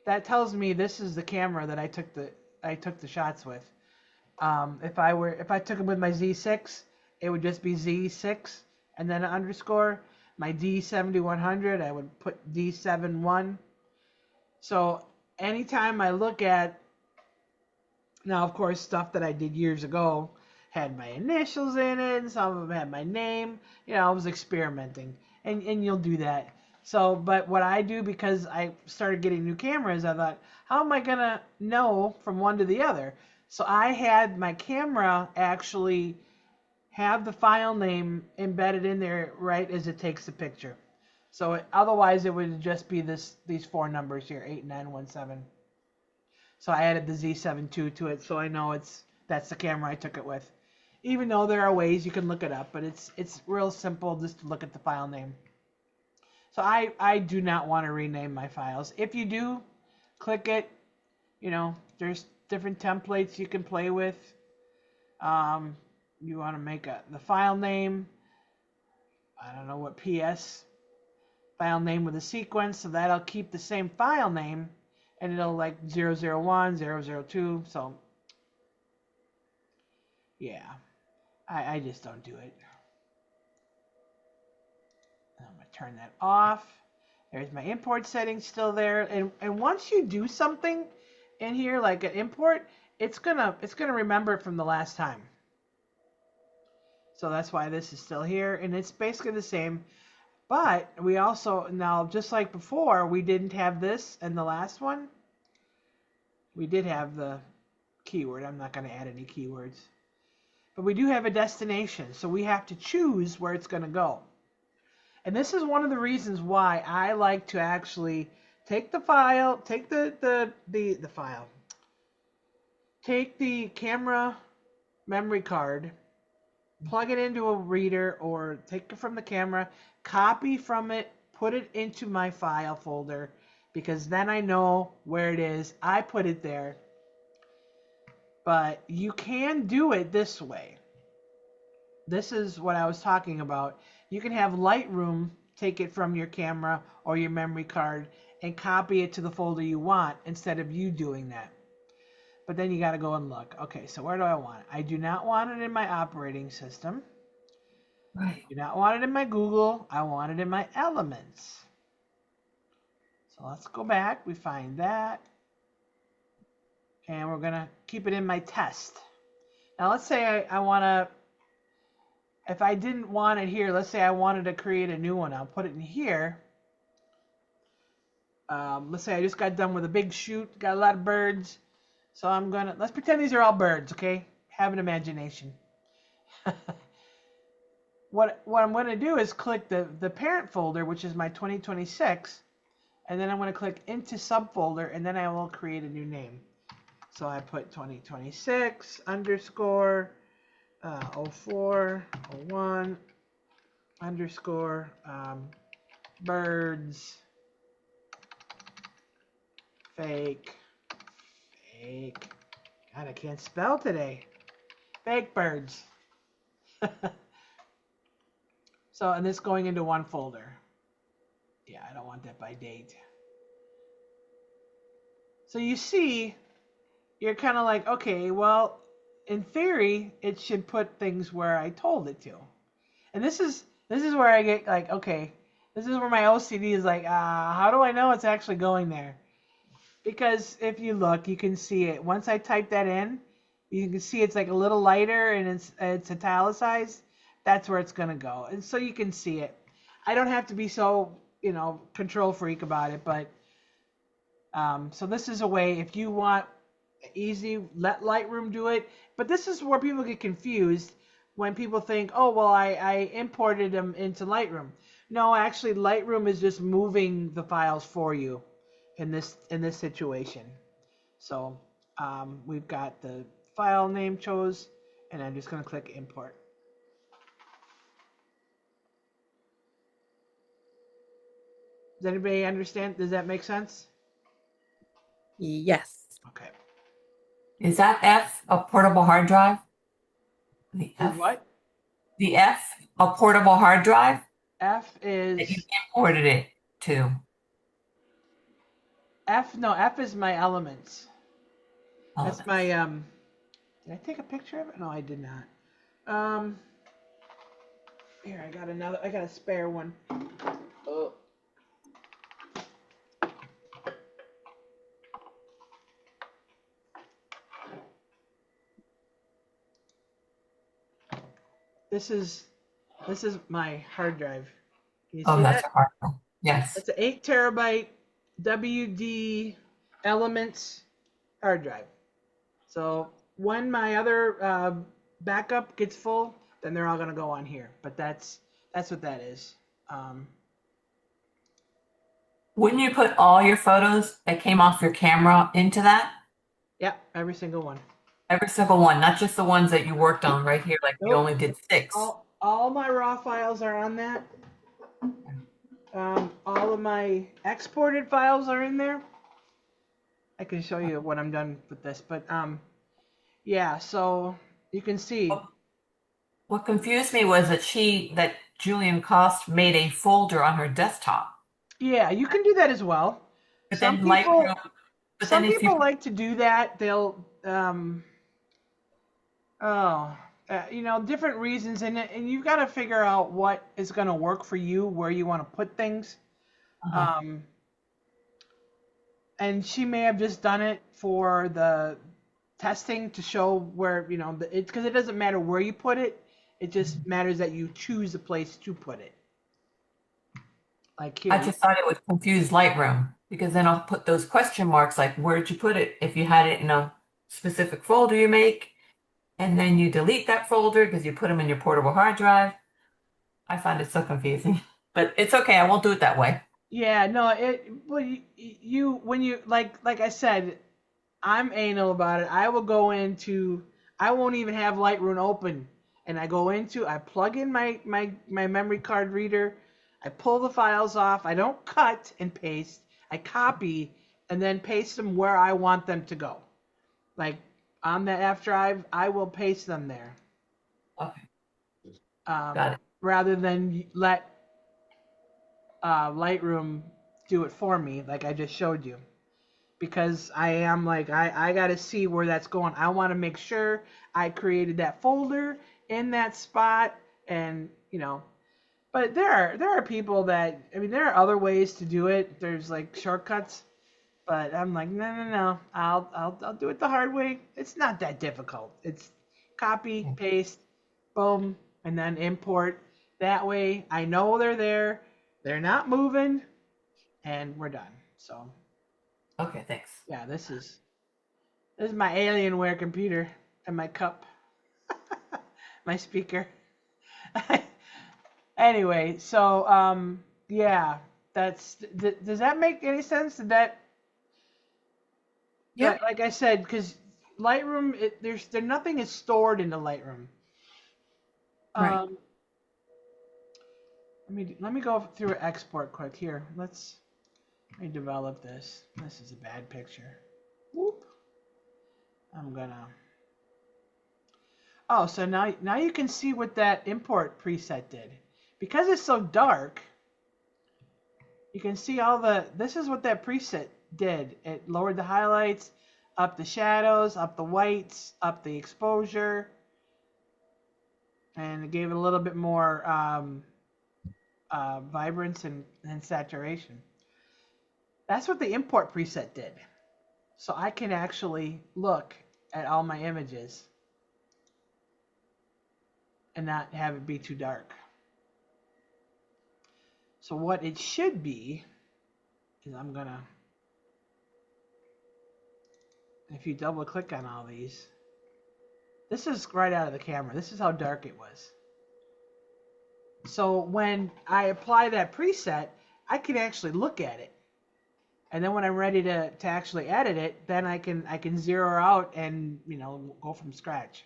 That tells me this is the camera that I took the shots with. If I took them with my Z6, it would just be Z6 and then an underscore. My D7100, I would put D71. So anytime I look at, now of course stuff that I did years ago had my initials in it, and some of them had my name. You know, I was experimenting, and you'll do that. So, but what I do, because I started getting new cameras, I thought, how am I gonna know from one to the other? So I had my camera actually have the file name embedded in there right as it takes the picture. So otherwise it would just be these four numbers here, 8917. So I added the Z72 to it, so I know that's the camera I took it with. Even though there are ways you can look it up, but it's real simple just to look at the file name. So I do not want to rename my files. If you do, click it. You know, there's different templates you can play with. You want to make the file name, I don't know what PS, file name with a sequence, so that'll keep the same file name, and it'll like 001, 002, so yeah, I just don't do it. I'm going to turn that off. There's my import settings still there, and once you do something in here like an import, it's gonna remember it from the last time. So that's why this is still here, and it's basically the same. But we also, now just like before, we didn't have this in the last one. We did have the keyword. I'm not going to add any keywords. But we do have a destination, so we have to choose where it's going to go. And this is one of the reasons why I like to actually take the file, take the file, take the camera memory card, plug it into a reader or take it from the camera, copy from it, put it into my file folder, because then I know where it is. I put it there. But you can do it this way. This is what I was talking about. You can have Lightroom take it from your camera or your memory card and copy it to the folder you want instead of you doing that. But then you got to go and look. Okay, so where do I want it? I do not want it in my operating system. Right. I do not want it in my Google. I want it in my Elements. So let's go back. We find that. And we're going to keep it in my test. Now let's say I want to, if I didn't want it here, let's say I wanted to create a new one. I'll put it in here. Let's say I just got done with a big shoot, got a lot of birds. So I'm going to, let's pretend these are all birds, okay? Have an imagination. What I'm going to do is click the parent folder, which is my 2026, and then I'm going to click into subfolder, and then I will create a new name. So I put 2026 underscore 04 01 underscore birds fake. God, I can't spell today. Fake birds. So, and this going into one folder. Yeah, I don't want that by date. So you see, you're kind of like, okay, well, in theory, it should put things where I told it to. And this is where I get like, okay, this is where my OCD is like, how do I know it's actually going there? Because if you look, you can see it. Once I type that in, you can see it's like a little lighter and it's italicized. That's where it's going to go. And so you can see it. I don't have to be so, control freak about it. But so this is a way, if you want easy, let Lightroom do it. But this is where people get confused when people think, oh, well, I imported them into Lightroom. No, actually, Lightroom is just moving the files for you in this situation. So we've got the file name chose, and I'm just going to click import. Does anybody understand? Does that make sense? Yes. Okay. Is that F a portable hard drive? The Is F? what? The F a portable hard drive F that you is imported it to? F. No, F is my elements. That's Elements. my Did I take a picture of it? No, I did not. Here I got another. I got a spare one. Oh. This is my hard drive. Can you Oh, see that's a that? hard one. Yes. It's an 8 terabyte WD Elements hard drive. So when my other backup gets full, then they're all gonna go on here. But that's what that is. Wouldn't you put all your photos that came off your camera into that? Yeah, every single one. Every single one, not just the ones that you worked on right here, like you Nope. only did 6. All my raw files are on that. All of my exported files are in there. I can show you when I'm done with this, but yeah. So you can see. What confused me was that Julianne Kost made a folder on her desktop. Yeah, you can do that as well. But Some then Lightroom, people, but then if you like to do that. They'll different reasons, and you've got to figure out what is going to work for you, where you want to put things. And she may have just done it for the testing to show where, because it doesn't matter where you put it. It just matters that you choose a place to put it. Like here. I just thought it would confuse Lightroom because then I'll put those question marks like where'd you put it if you had it in a specific folder you make, and then you delete that folder because you put them in your portable hard drive. I find it so confusing, but it's okay. I won't do it that way. Yeah, no, you when you like I said, I'm anal about it. I won't even have Lightroom open, and I plug in my memory card reader, I pull the files off, I don't cut and paste, I copy and then paste them where I want them to go. Like on the F drive, I will paste them there. Okay. Got it. Rather than let Lightroom do it for me, like I just showed you. Because I am like, I got to see where that's going. I want to make sure I created that folder in that spot, and but there are people that, there are other ways to do it. There's like shortcuts, but I'm like, no. I'll do it the hard way. It's not that difficult. It's copy, paste, boom, and then import. That way I know they're there. They're not moving, and we're done. So. Okay, thanks. Yeah, this is my Alienware computer and my cup, my speaker. Anyway, so yeah, does that make any sense? Did that? Yeah. Like I said, because Lightroom, nothing is stored into Lightroom. Right. Let me go through an export quick here. Let me develop this. This is a bad picture. Whoop. I'm gonna. Oh, so now you can see what that import preset did. Because it's so dark, you can see this is what that preset did. It lowered the highlights, up the shadows, up the whites, up the exposure, and it gave it a little bit more vibrance and saturation. That's what the import preset did. So I can actually look at all my images and not have it be too dark. So what it should be is if you double click on all these, this is right out of the camera. This is how dark it was. So when I apply that preset, I can actually look at it. And then when I'm ready to actually edit it, then I can zero out and go from scratch.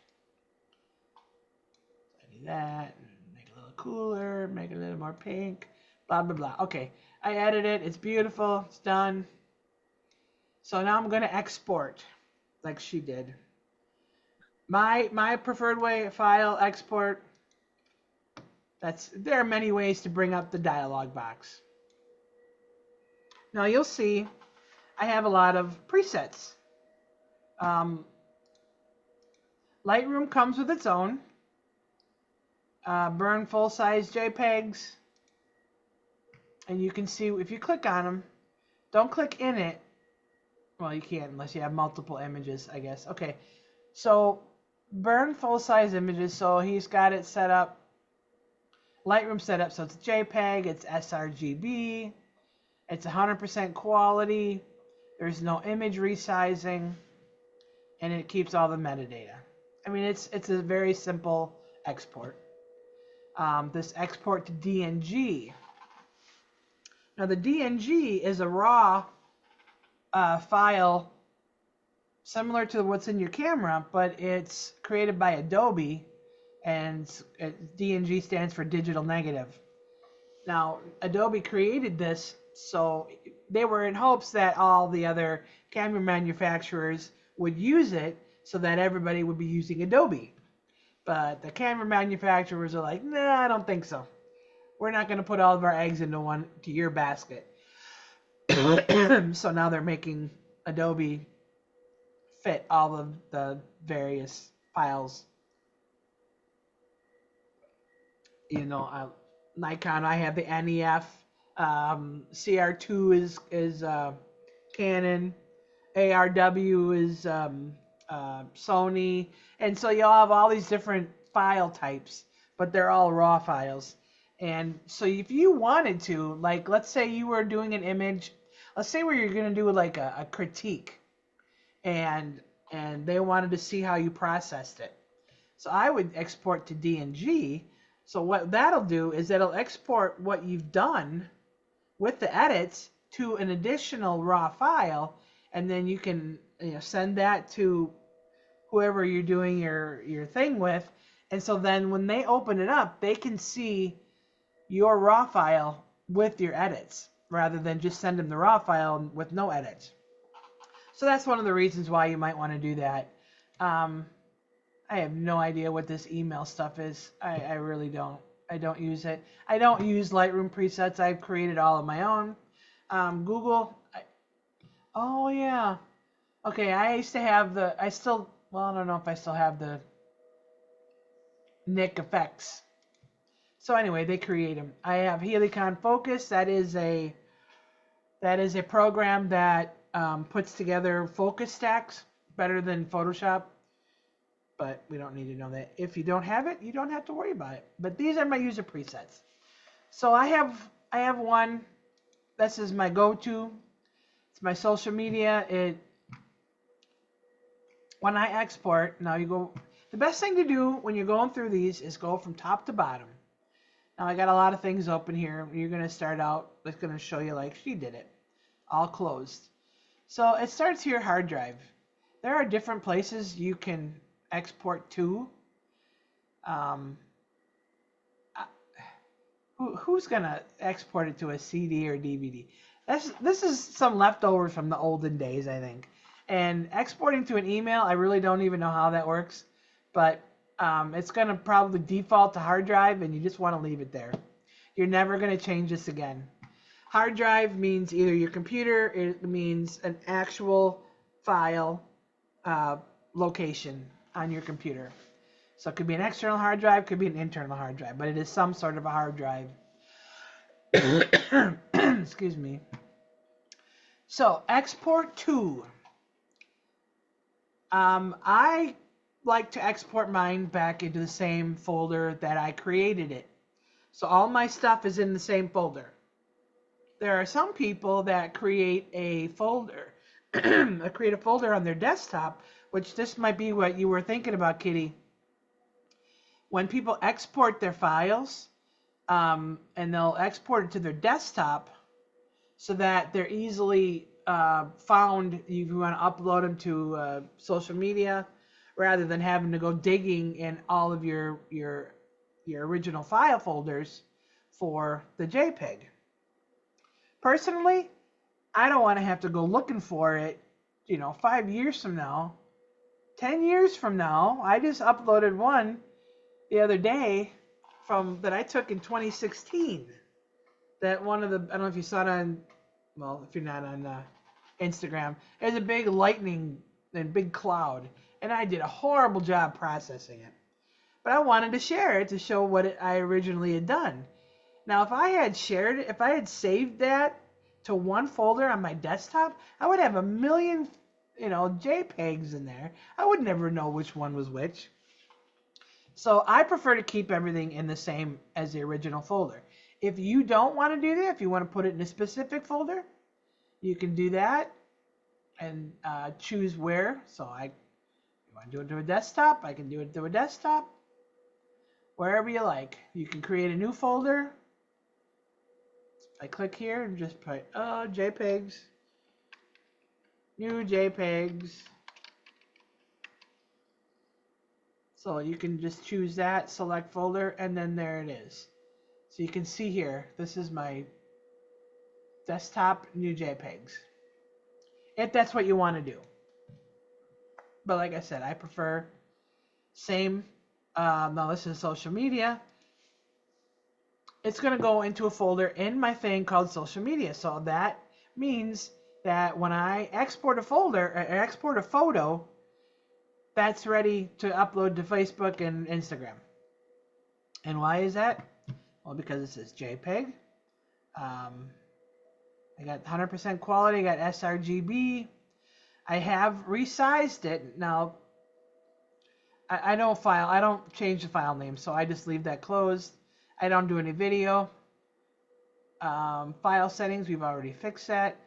that. Make it a little cooler, make it a little more pink, blah, blah, blah. Okay, I edited it. It's beautiful. It's done. So now I'm going to export like she did. My preferred way, file, export. There are many ways to bring up the dialog box. Now you'll see I have a lot of presets. Lightroom comes with its own. Burn full-size JPEGs. And you can see if you click on them, don't click in it. Well, you can't unless you have multiple images, I guess. Okay, so burn full-size images. So he's got it set up. Lightroom set up so it's JPEG, it's sRGB, it's 100% quality, there's no image resizing, and it keeps all the metadata. I mean, it's a very simple export. This export to DNG. Now the DNG is a raw file similar to what's in your camera, but it's created by Adobe. And DNG stands for digital negative. Now, Adobe created this, so they were in hopes that all the other camera manufacturers would use it so that everybody would be using Adobe. But the camera manufacturers are like, nah, I don't think so. We're not going to put all of our eggs into your basket. So now they're making Adobe fit all of the various files. You know, Nikon, I have the NEF, CR2 is Canon, ARW is Sony, and so you'll have all these different file types, but they're all raw files. And so if you wanted to, like, let's say you were doing an image, let's say where you're going to do like a critique, and they wanted to see how you processed it. So I would export to DNG. So what that'll do is it'll export what you've done with the edits to an additional raw file, and then you can send that to whoever you're doing your thing with. And so then when they open it up, they can see your raw file with your edits rather than just send them the raw file with no edits. So that's one of the reasons why you might want to do that. I have no idea what this email stuff is. I really don't. I don't use it. I don't use Lightroom presets. I've created all of my own. Google. Oh, yeah. Okay, I used to have I don't know if I still have the Nick effects. So anyway, they create them. I have Helicon Focus. That is a program that puts together focus stacks better than Photoshop. But we don't need to know that. If you don't have it, you don't have to worry about it. But these are my user presets. So I have one. This is my go-to. It's my social media. When I export, now you go. The best thing to do when you're going through these is go from top to bottom. Now I got a lot of things open here. You're going to start out. It's going to show you like she did it, all closed. So it starts here, hard drive. There are different places you can export to. Who's gonna export it to a CD or DVD? This is some leftovers from the olden days, I think. And exporting to an email, I really don't even know how that works, but it's gonna probably default to hard drive, and you just want to leave it there. You're never gonna change this again. Hard drive means either your computer, it means an actual file location on your computer. So it could be an external hard drive, could be an internal hard drive, but it is some sort of a hard drive. Excuse me. So export to. I like to export mine back into the same folder that I created it. So all my stuff is in the same folder. There are some people that create a folder, create a folder on their desktop, which this might be what you were thinking about, Kitty. When people export their files, and they'll export it to their desktop so that they're easily found if you want to upload them to social media, rather than having to go digging in all of your your original file folders for the JPEG. Personally, I don't want to have to go looking for it, 5 years from now, 10 years from now. I just uploaded one the other day that I took in 2016. That one of the, I don't know if you saw it on, well, if you're not on Instagram, there's a big lightning and big cloud, and I did a horrible job processing it. But I wanted to share it to show what I originally had done. Now, if I had saved that to one folder on my desktop, I would have a million, JPEGs in there. I would never know which one was which. So I prefer to keep everything in the same as the original folder. If you don't want to do that, if you want to put it in a specific folder, you can do that and choose where. So you want to do it to a desktop, I can do it to a desktop. Wherever you like. You can create a new folder. I click here and just put JPEGs. New JPEGs. So you can just choose that, select folder, and then there it is. So you can see here, this is my desktop new JPEGs. If that's what you want to do. But like I said, I prefer same. Now this is social media. It's going to go into a folder in my thing called social media. So that means that when I export a folder or export a photo, that's ready to upload to Facebook and Instagram. And why is that? Well, because it says JPEG. I got 100% quality. I got sRGB. I have resized it. Now, I don't change the file name, so I just leave that closed. I don't do any video. File settings, we've already fixed that.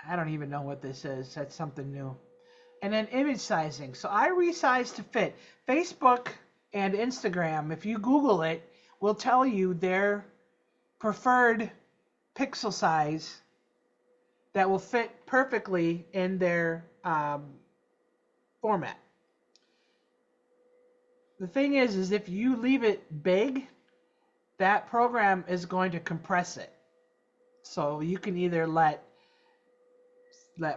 I don't even know what this is. That's something new. And then image sizing. So I resize to fit. Facebook and Instagram, if you Google it, will tell you their preferred pixel size that will fit perfectly in their format. The thing is if you leave it big, that program is going to compress it. So you can either let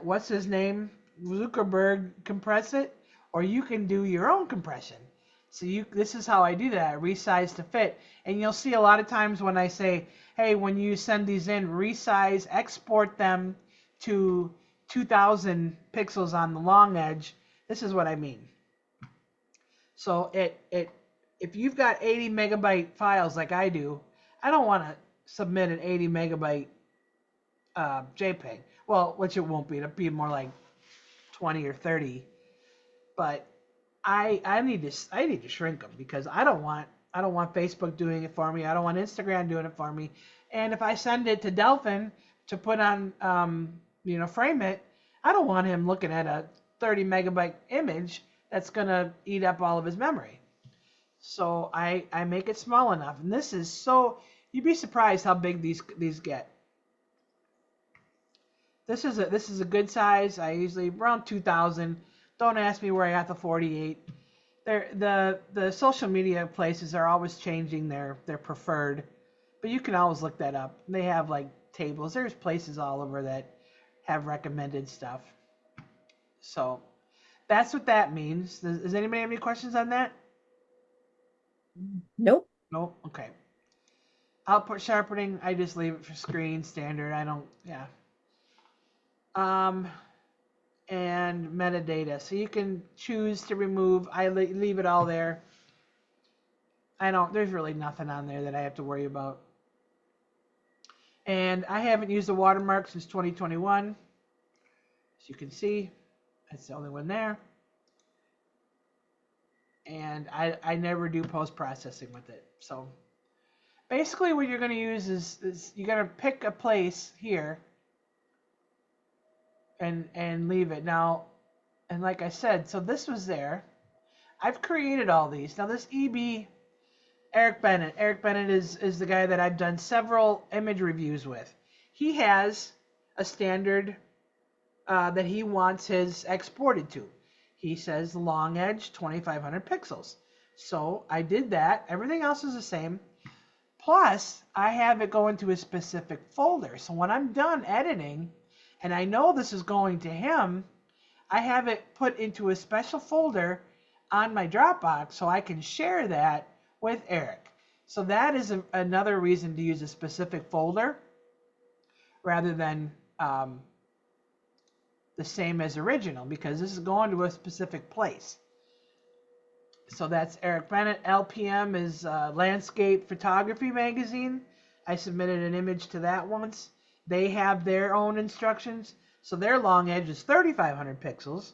what's his name, Zuckerberg, compress it, or you can do your own compression. So this is how I do that. I resize to fit. And you'll see a lot of times when I say, hey, when you send these in, resize, export them to 2000 pixels on the long edge. This is what I mean. So if you've got 80 megabyte files like I do, I don't want to submit an 80 megabyte JPEG. Well, which it won't be. It'll be more like 20 or 30. But I need to shrink them because I don't want Facebook doing it for me. I don't want Instagram doing it for me. And if I send it to Delphin to put on, frame it, I don't want him looking at a 30 megabyte image that's going to eat up all of his memory. So I make it small enough. And this is you'd be surprised how big these get. This is a good size. I usually around 2,000. Don't ask me where I got the 48. The social media places are always changing their preferred, but you can always look that up. They have like tables. There's places all over that have recommended stuff. So that's what that means. Does anybody have any questions on that? Nope. Nope. Okay. Output sharpening, I just leave it for screen standard. And metadata. So you can choose to remove. I leave it all there. There's really nothing on there that I have to worry about. And I haven't used a watermark since 2021. As you can see, that's the only one there. And I never do post-processing with it. So basically what you're going to use is you're going to pick a place here and leave it. Now, and like I said, so this was there. I've created all these. Now this Eric Bennett is the guy that I've done several image reviews with. He has a standard that he wants his exported to. He says long edge 2500 pixels. So I did that. Everything else is the same. Plus, I have it go into a specific folder. So when I'm done editing, and I know this is going to him, I have it put into a special folder on my Dropbox so I can share that with Eric. So that is another reason to use a specific folder rather than the same as original, because this is going to a specific place. So that's Eric Bennett. LPM is Landscape Photography Magazine. I submitted an image to that once. They have their own instructions. So their long edge is 3,500 pixels.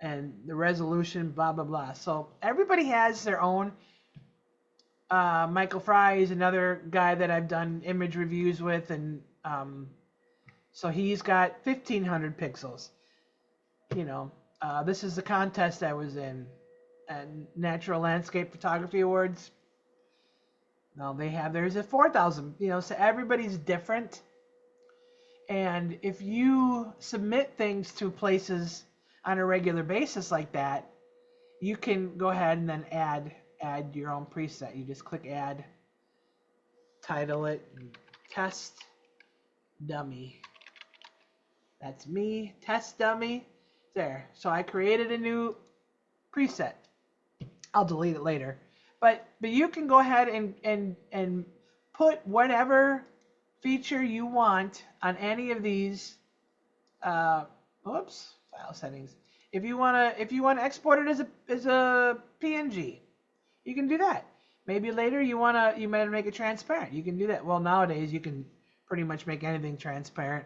And the resolution, blah, blah, blah. So everybody has their own. Michael Fry is another guy that I've done image reviews with. And so he's got 1,500 pixels. You know, this is the contest I was in. And Natural Landscape Photography Awards. Now they have theirs at 4,000. You know, so everybody's different. And if you submit things to places on a regular basis like that, you can go ahead and then add your own preset. You just click add, title it, test dummy. That's me, test dummy. There. So I created a new preset. I'll delete it later. But you can go ahead and put whatever feature you want on any of these file settings. If you want to export it as a PNG, you can do that. Maybe later you might make it transparent. You can do that. Well, nowadays you can pretty much make anything transparent.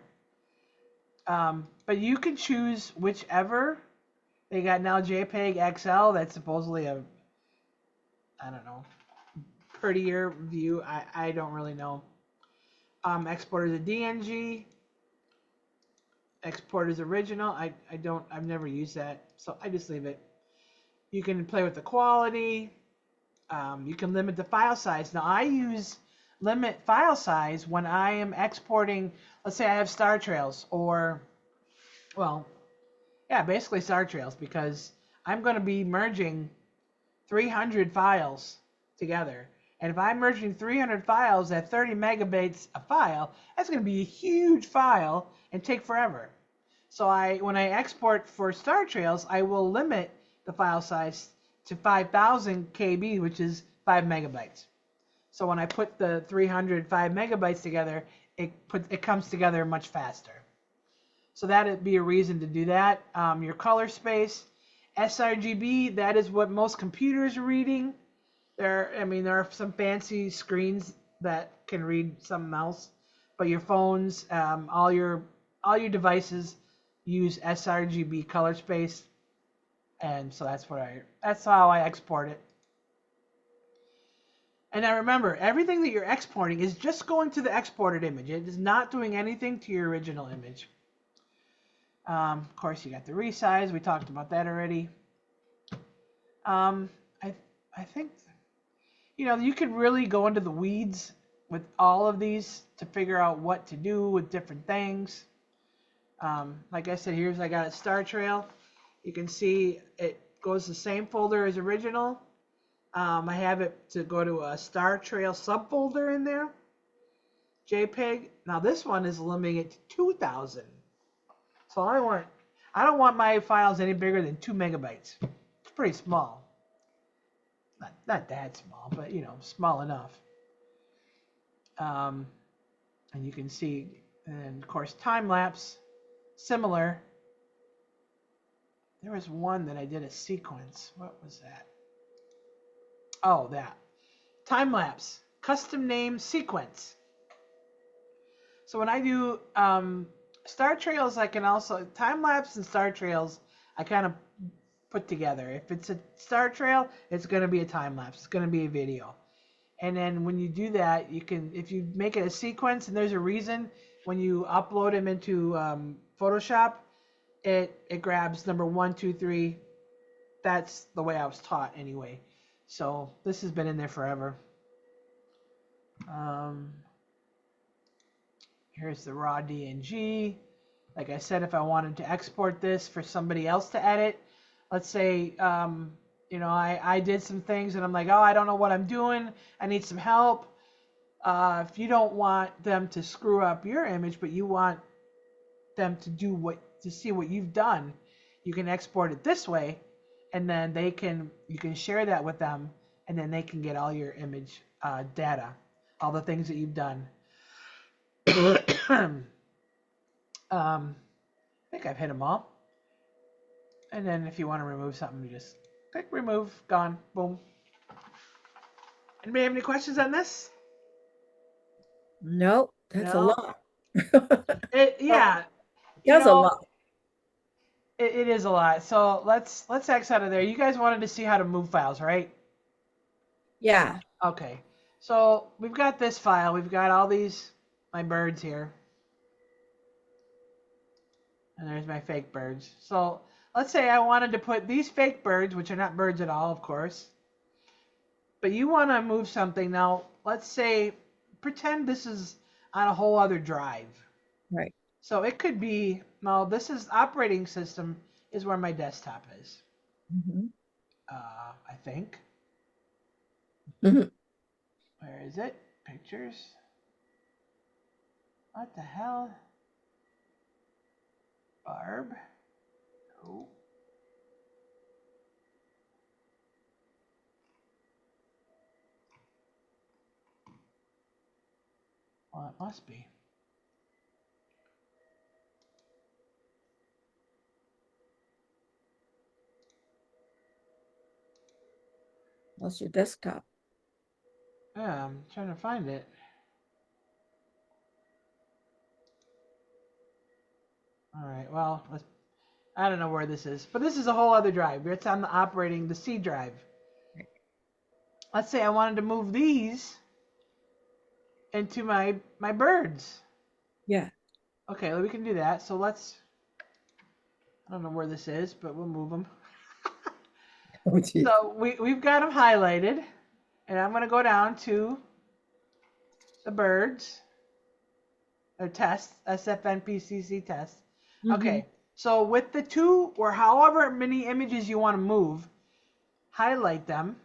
But you can choose whichever. They got now JPEG XL. That's supposedly a, I don't know, prettier view. I don't really know. Export as a DNG. Export as original. I've never used that, so I just leave it. You can play with the quality. You can limit the file size. Now I use limit file size when I am exporting. Let's say I have star trails, or, well, yeah, basically star trails, because I'm going to be merging 300 files together. And if I'm merging 300 files at 30 megabytes a file, that's going to be a huge file and take forever. So when I export for star trails, I will limit the file size to 5,000 KB, which is 5 megabytes. So when I put the 305 megabytes together, it comes together much faster. So that'd be a reason to do that. Your color space, sRGB, that is what most computers are reading. There are some fancy screens that can read something else, but your phones, all your devices use sRGB color space, and so that's how I export it. And now remember, everything that you're exporting is just going to the exported image. It is not doing anything to your original image. Of course, you got the resize. We talked about that already. I think, you could really go into the weeds with all of these to figure out what to do with different things. Like I said, I got a star trail. You can see it goes the same folder as original. I have it to go to a star trail subfolder in there. JPEG. Now this one is limiting it to 2,000. So I don't want my files any bigger than 2 megabytes. It's pretty small. Not that small, but small enough. And you can see, and of course, time lapse, similar. There was one that I did a sequence. What was that? Oh, that. Time lapse, custom name sequence. So when I do star trails, I can also, time lapse and star trails, I kind of put together. If it's a star trail, it's going to be a time lapse. It's going to be a video. And then when you do that, you can, if you make it a sequence, and there's a reason when you upload them into Photoshop, it grabs number 1, 2, 3. That's the way I was taught anyway. So this has been in there forever. Here's the raw DNG. Like I said, if I wanted to export this for somebody else to edit, let's say You know, I did some things and I'm like, oh, I don't know what I'm doing. I need some help. If you don't want them to screw up your image, but you want them to see what you've done, you can export it this way, and then you can share that with them, and then they can get all your image data, all the things that you've done. I think I've hit them all. And then if you want to remove something, you just click remove, gone, boom. Anybody have any questions on this? Nope, that's a No. lot. Yeah, you That's a know, lot. it is a lot. So let's X out of there. You guys wanted to see how to move files, right? Yeah. Okay. So we've got this file. We've got all my birds here. And there's my fake birds. So let's say I wanted to put these fake birds, which are not birds at all, of course. But you want to move something. Now, let's say, pretend this is on a whole other drive. Right. So it could be, no, this is operating system is where my desktop is. Mhm. I think. Mhm. Where is it? Pictures. What the hell? Barb. Oh. Well, it must be. That's your desktop. Yeah, I'm trying to find it. All right, well, I don't know where this is, but this is a whole other drive. It's on the C drive. Let's say I wanted to move these into my birds. Yeah. Okay, we can do that. So I don't know where this is, but we'll move them. Oh, geez. So we've got them highlighted, and I'm going to go down to the birds, or test, SFNPCC test. Mhm. Okay, so with the two or however many images you want to move, highlight them,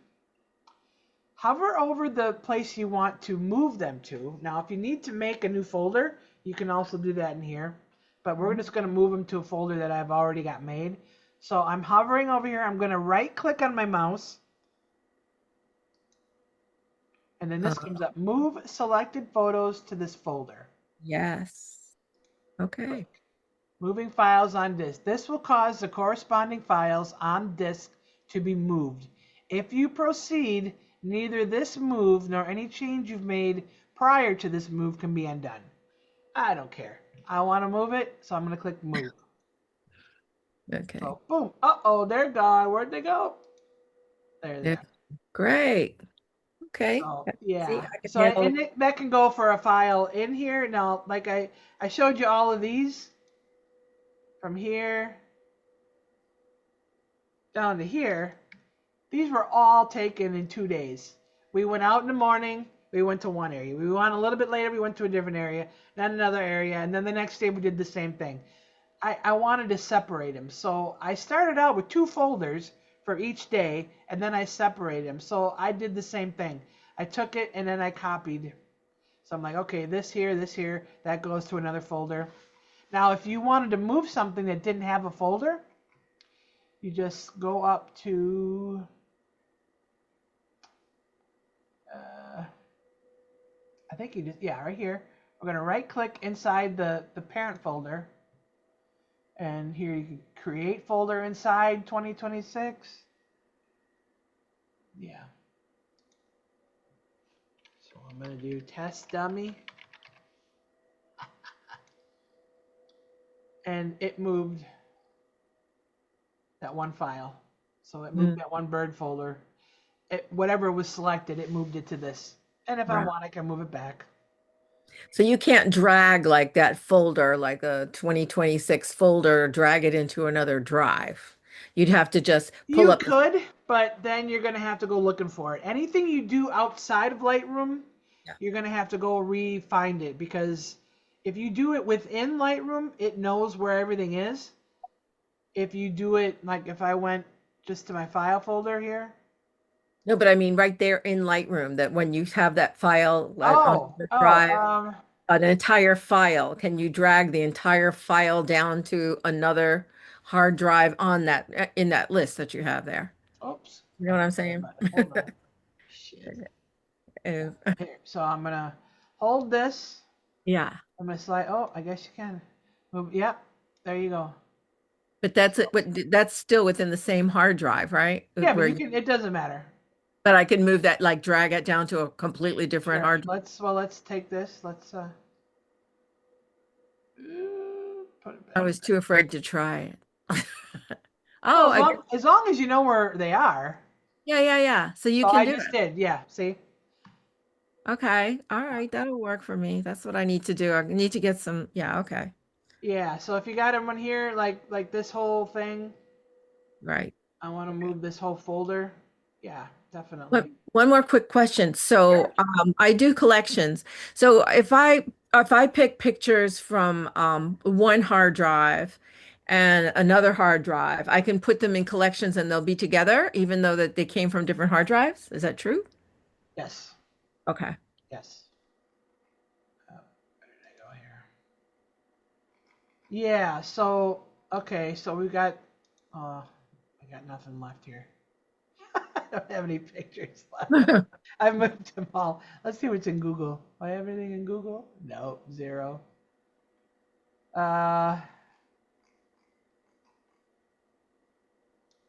hover over the place you want to move them to. Now, if you need to make a new folder, you can also do that in here, but we're just going to move them to a folder that I've already got made. So I'm hovering over here. I'm going to right click on my mouse, and then this comes up, move selected photos to this folder. Yes. Okay. Click. Moving files on disk. This will cause the corresponding files on disk to be moved. If you proceed, neither this move nor any change you've made prior to this move can be undone. I don't care. I want to move it, so I'm going to click move. Okay. So, boom. Uh-oh, they're gone. Where'd they go? There they Yeah. are. Great. Okay. So, See, yeah. I can So, handle and it. that can go for a file in here. Now, like I showed you all of these from here down to here. These were all taken in 2 days. We went out in the morning, we went to one area. We went a little bit later, we went to a different area, then another area, and then the next day we did the same thing. I wanted to separate them. So I started out with 2 folders for each day, and then I separated them. So I did the same thing. I took it and then I copied. So I'm like, okay, this here, that goes to another folder. Now, if you wanted to move something that didn't have a folder, you just go up to I think you just, yeah, right here. We're going to right click inside the parent folder. And here you can create folder inside 2026. Yeah. So I'm going to do test dummy. And it moved that one file. So it moved that one bird folder. Whatever was selected, it moved it to this. And if I Right. want, I can move it back. So you can't drag like that folder, like a 2026 folder, drag it into another drive. You'd have to just pull You up the, could, but then you're going to have to go looking for it. Anything you do outside of Lightroom, yeah. you're going to have to go re-find it, because if you do it within Lightroom, it knows where everything is. If you do it, like if I went just to my file folder here. No, but I mean right there in Lightroom, that when you have that file on Oh, the oh, drive, an entire file, can you drag the entire file down to another hard drive on that in that list that you have there? oops. You know what I'm saying? Hold on. Shit. Uh, Here, so I'm gonna hold this. yeah, I'm gonna slide. Oh, I guess you can move. Yep. There you go. but that's it. But that's still within the same hard drive, right? Yeah, but you can. It doesn't matter. But I can move that, like drag it down to a completely different Sure. hard drive. Let's take this. Let's put it I back. was too afraid to try it. Well, Oh, I guess, as long as you know where they are. yeah, yeah, yeah. So you So can I do just it. did. Yeah. See. Okay. All right. That'll work for me. That's what I need to do. I need to get some. Yeah. Okay. Yeah. So if you got them on here, like this whole thing, Right. I want to move this whole folder. Yeah, But definitely. one more quick question. Sure. So I do collections. So if I pick pictures from one hard drive and another hard drive, I can put them in collections and they'll be together, even though that they came from different hard drives. Is that true? Yes. Okay. Yes. Where did I go here? Yeah. So okay. So we got. I got nothing left here. I don't have any pictures left. I moved them all. Let's see what's in Google. Do I have anything in Google? No, zero. Uh,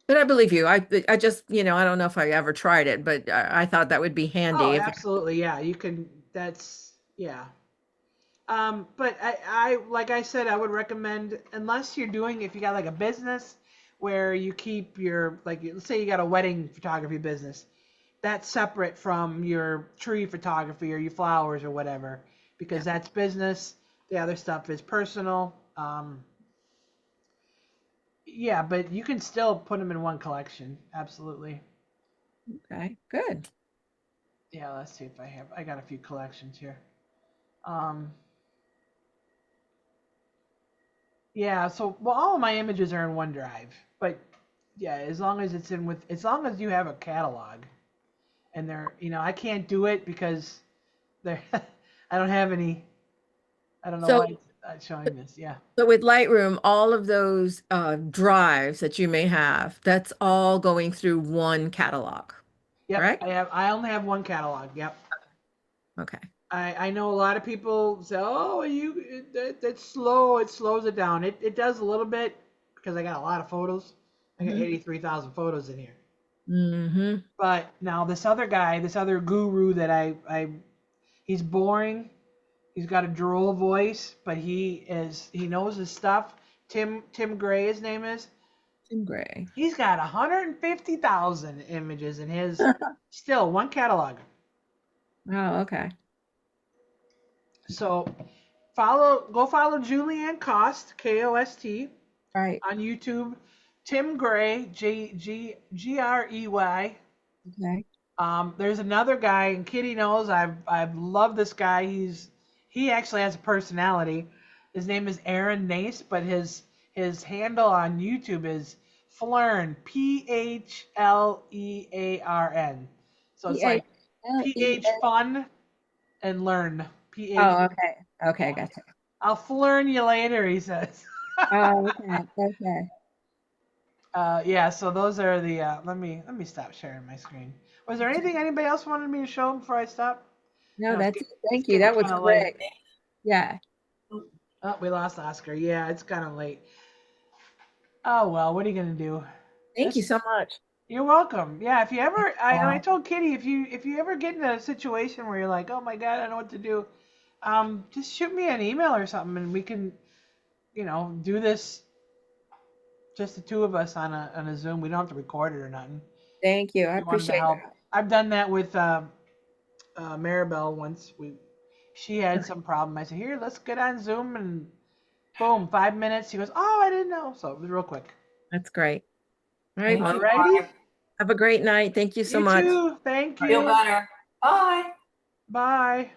But I believe you. I just, I don't know if I ever tried it, but I thought that would be oh, handy if absolutely. Yeah, you can. That's yeah. But like I said, I would recommend unless you're doing if you got like a business where you keep your like let's say you got a wedding photography business, that's separate from your tree photography or your flowers or whatever because that's business. The other stuff is personal. Yeah, but you can still put them in one collection. Absolutely. okay, good. Yeah, let's see if I got a few collections here. Um, yeah, so well, all of my images are in OneDrive, but yeah, as long as you have a catalog, and I can't do it because they're, I don't have any. I don't know So why it's not showing this. Yeah. So with Lightroom, all of those drives that you may have, that's all going through one catalog, Yep. correct? I only have one catalog. Yep. Okay. I know a lot of people say, "Oh, that's slow. It slows it down." It does a little bit because I got a lot of photos. I got Mm-hmm. 83,000 photos in here. Mm-hmm. But now this other guy, this other guru that he's boring. He's got a droll voice, but he knows his stuff. Tim Gray, his name is. In gray. He's got 150,000 images in his still one catalog. Oh, okay. So go follow Julianne Kost, Kost, Right. on YouTube. Tim Gray, Grey. Okay. There's another guy, and Kitty knows I've loved this guy. He actually has a personality. His name is Aaron Nace, but his handle on YouTube is Phlearn, Phlearn. So it's like PH P-A-L-E-S. fun and learn. PH. Oh, okay. Okay, Yeah. gotcha. I'll Phlearn you later, he says. Oh, okay. Okay. Yeah, so those are the let me stop sharing my screen. Was there anything anybody else wanted me to show before I stop? No, that's it. It's Thank you. getting That was kind of late. great. Yeah. Oh, we lost Oscar. Yeah, it's kind of late. Oh well, what are you gonna do? Thank you This so much. You're welcome. Yeah, if you ever, I told Kitty if you ever get in a situation where you're like, oh my god, I don't know what to do, just shoot me an email or something, and we can, do this just the two of us on a Zoom. We don't have to record it or nothing. Thank you. I If you wanted to appreciate help, that. I've done that with Maribel once. She had some problem. I said, here, let's get on Zoom, and boom, 5 minutes. She goes, oh, I didn't know. So it was real quick. That's great. All right. Well, Alrighty. have a great night. Thank you so You much. too. Thank Feel you. better. Bye. Bye.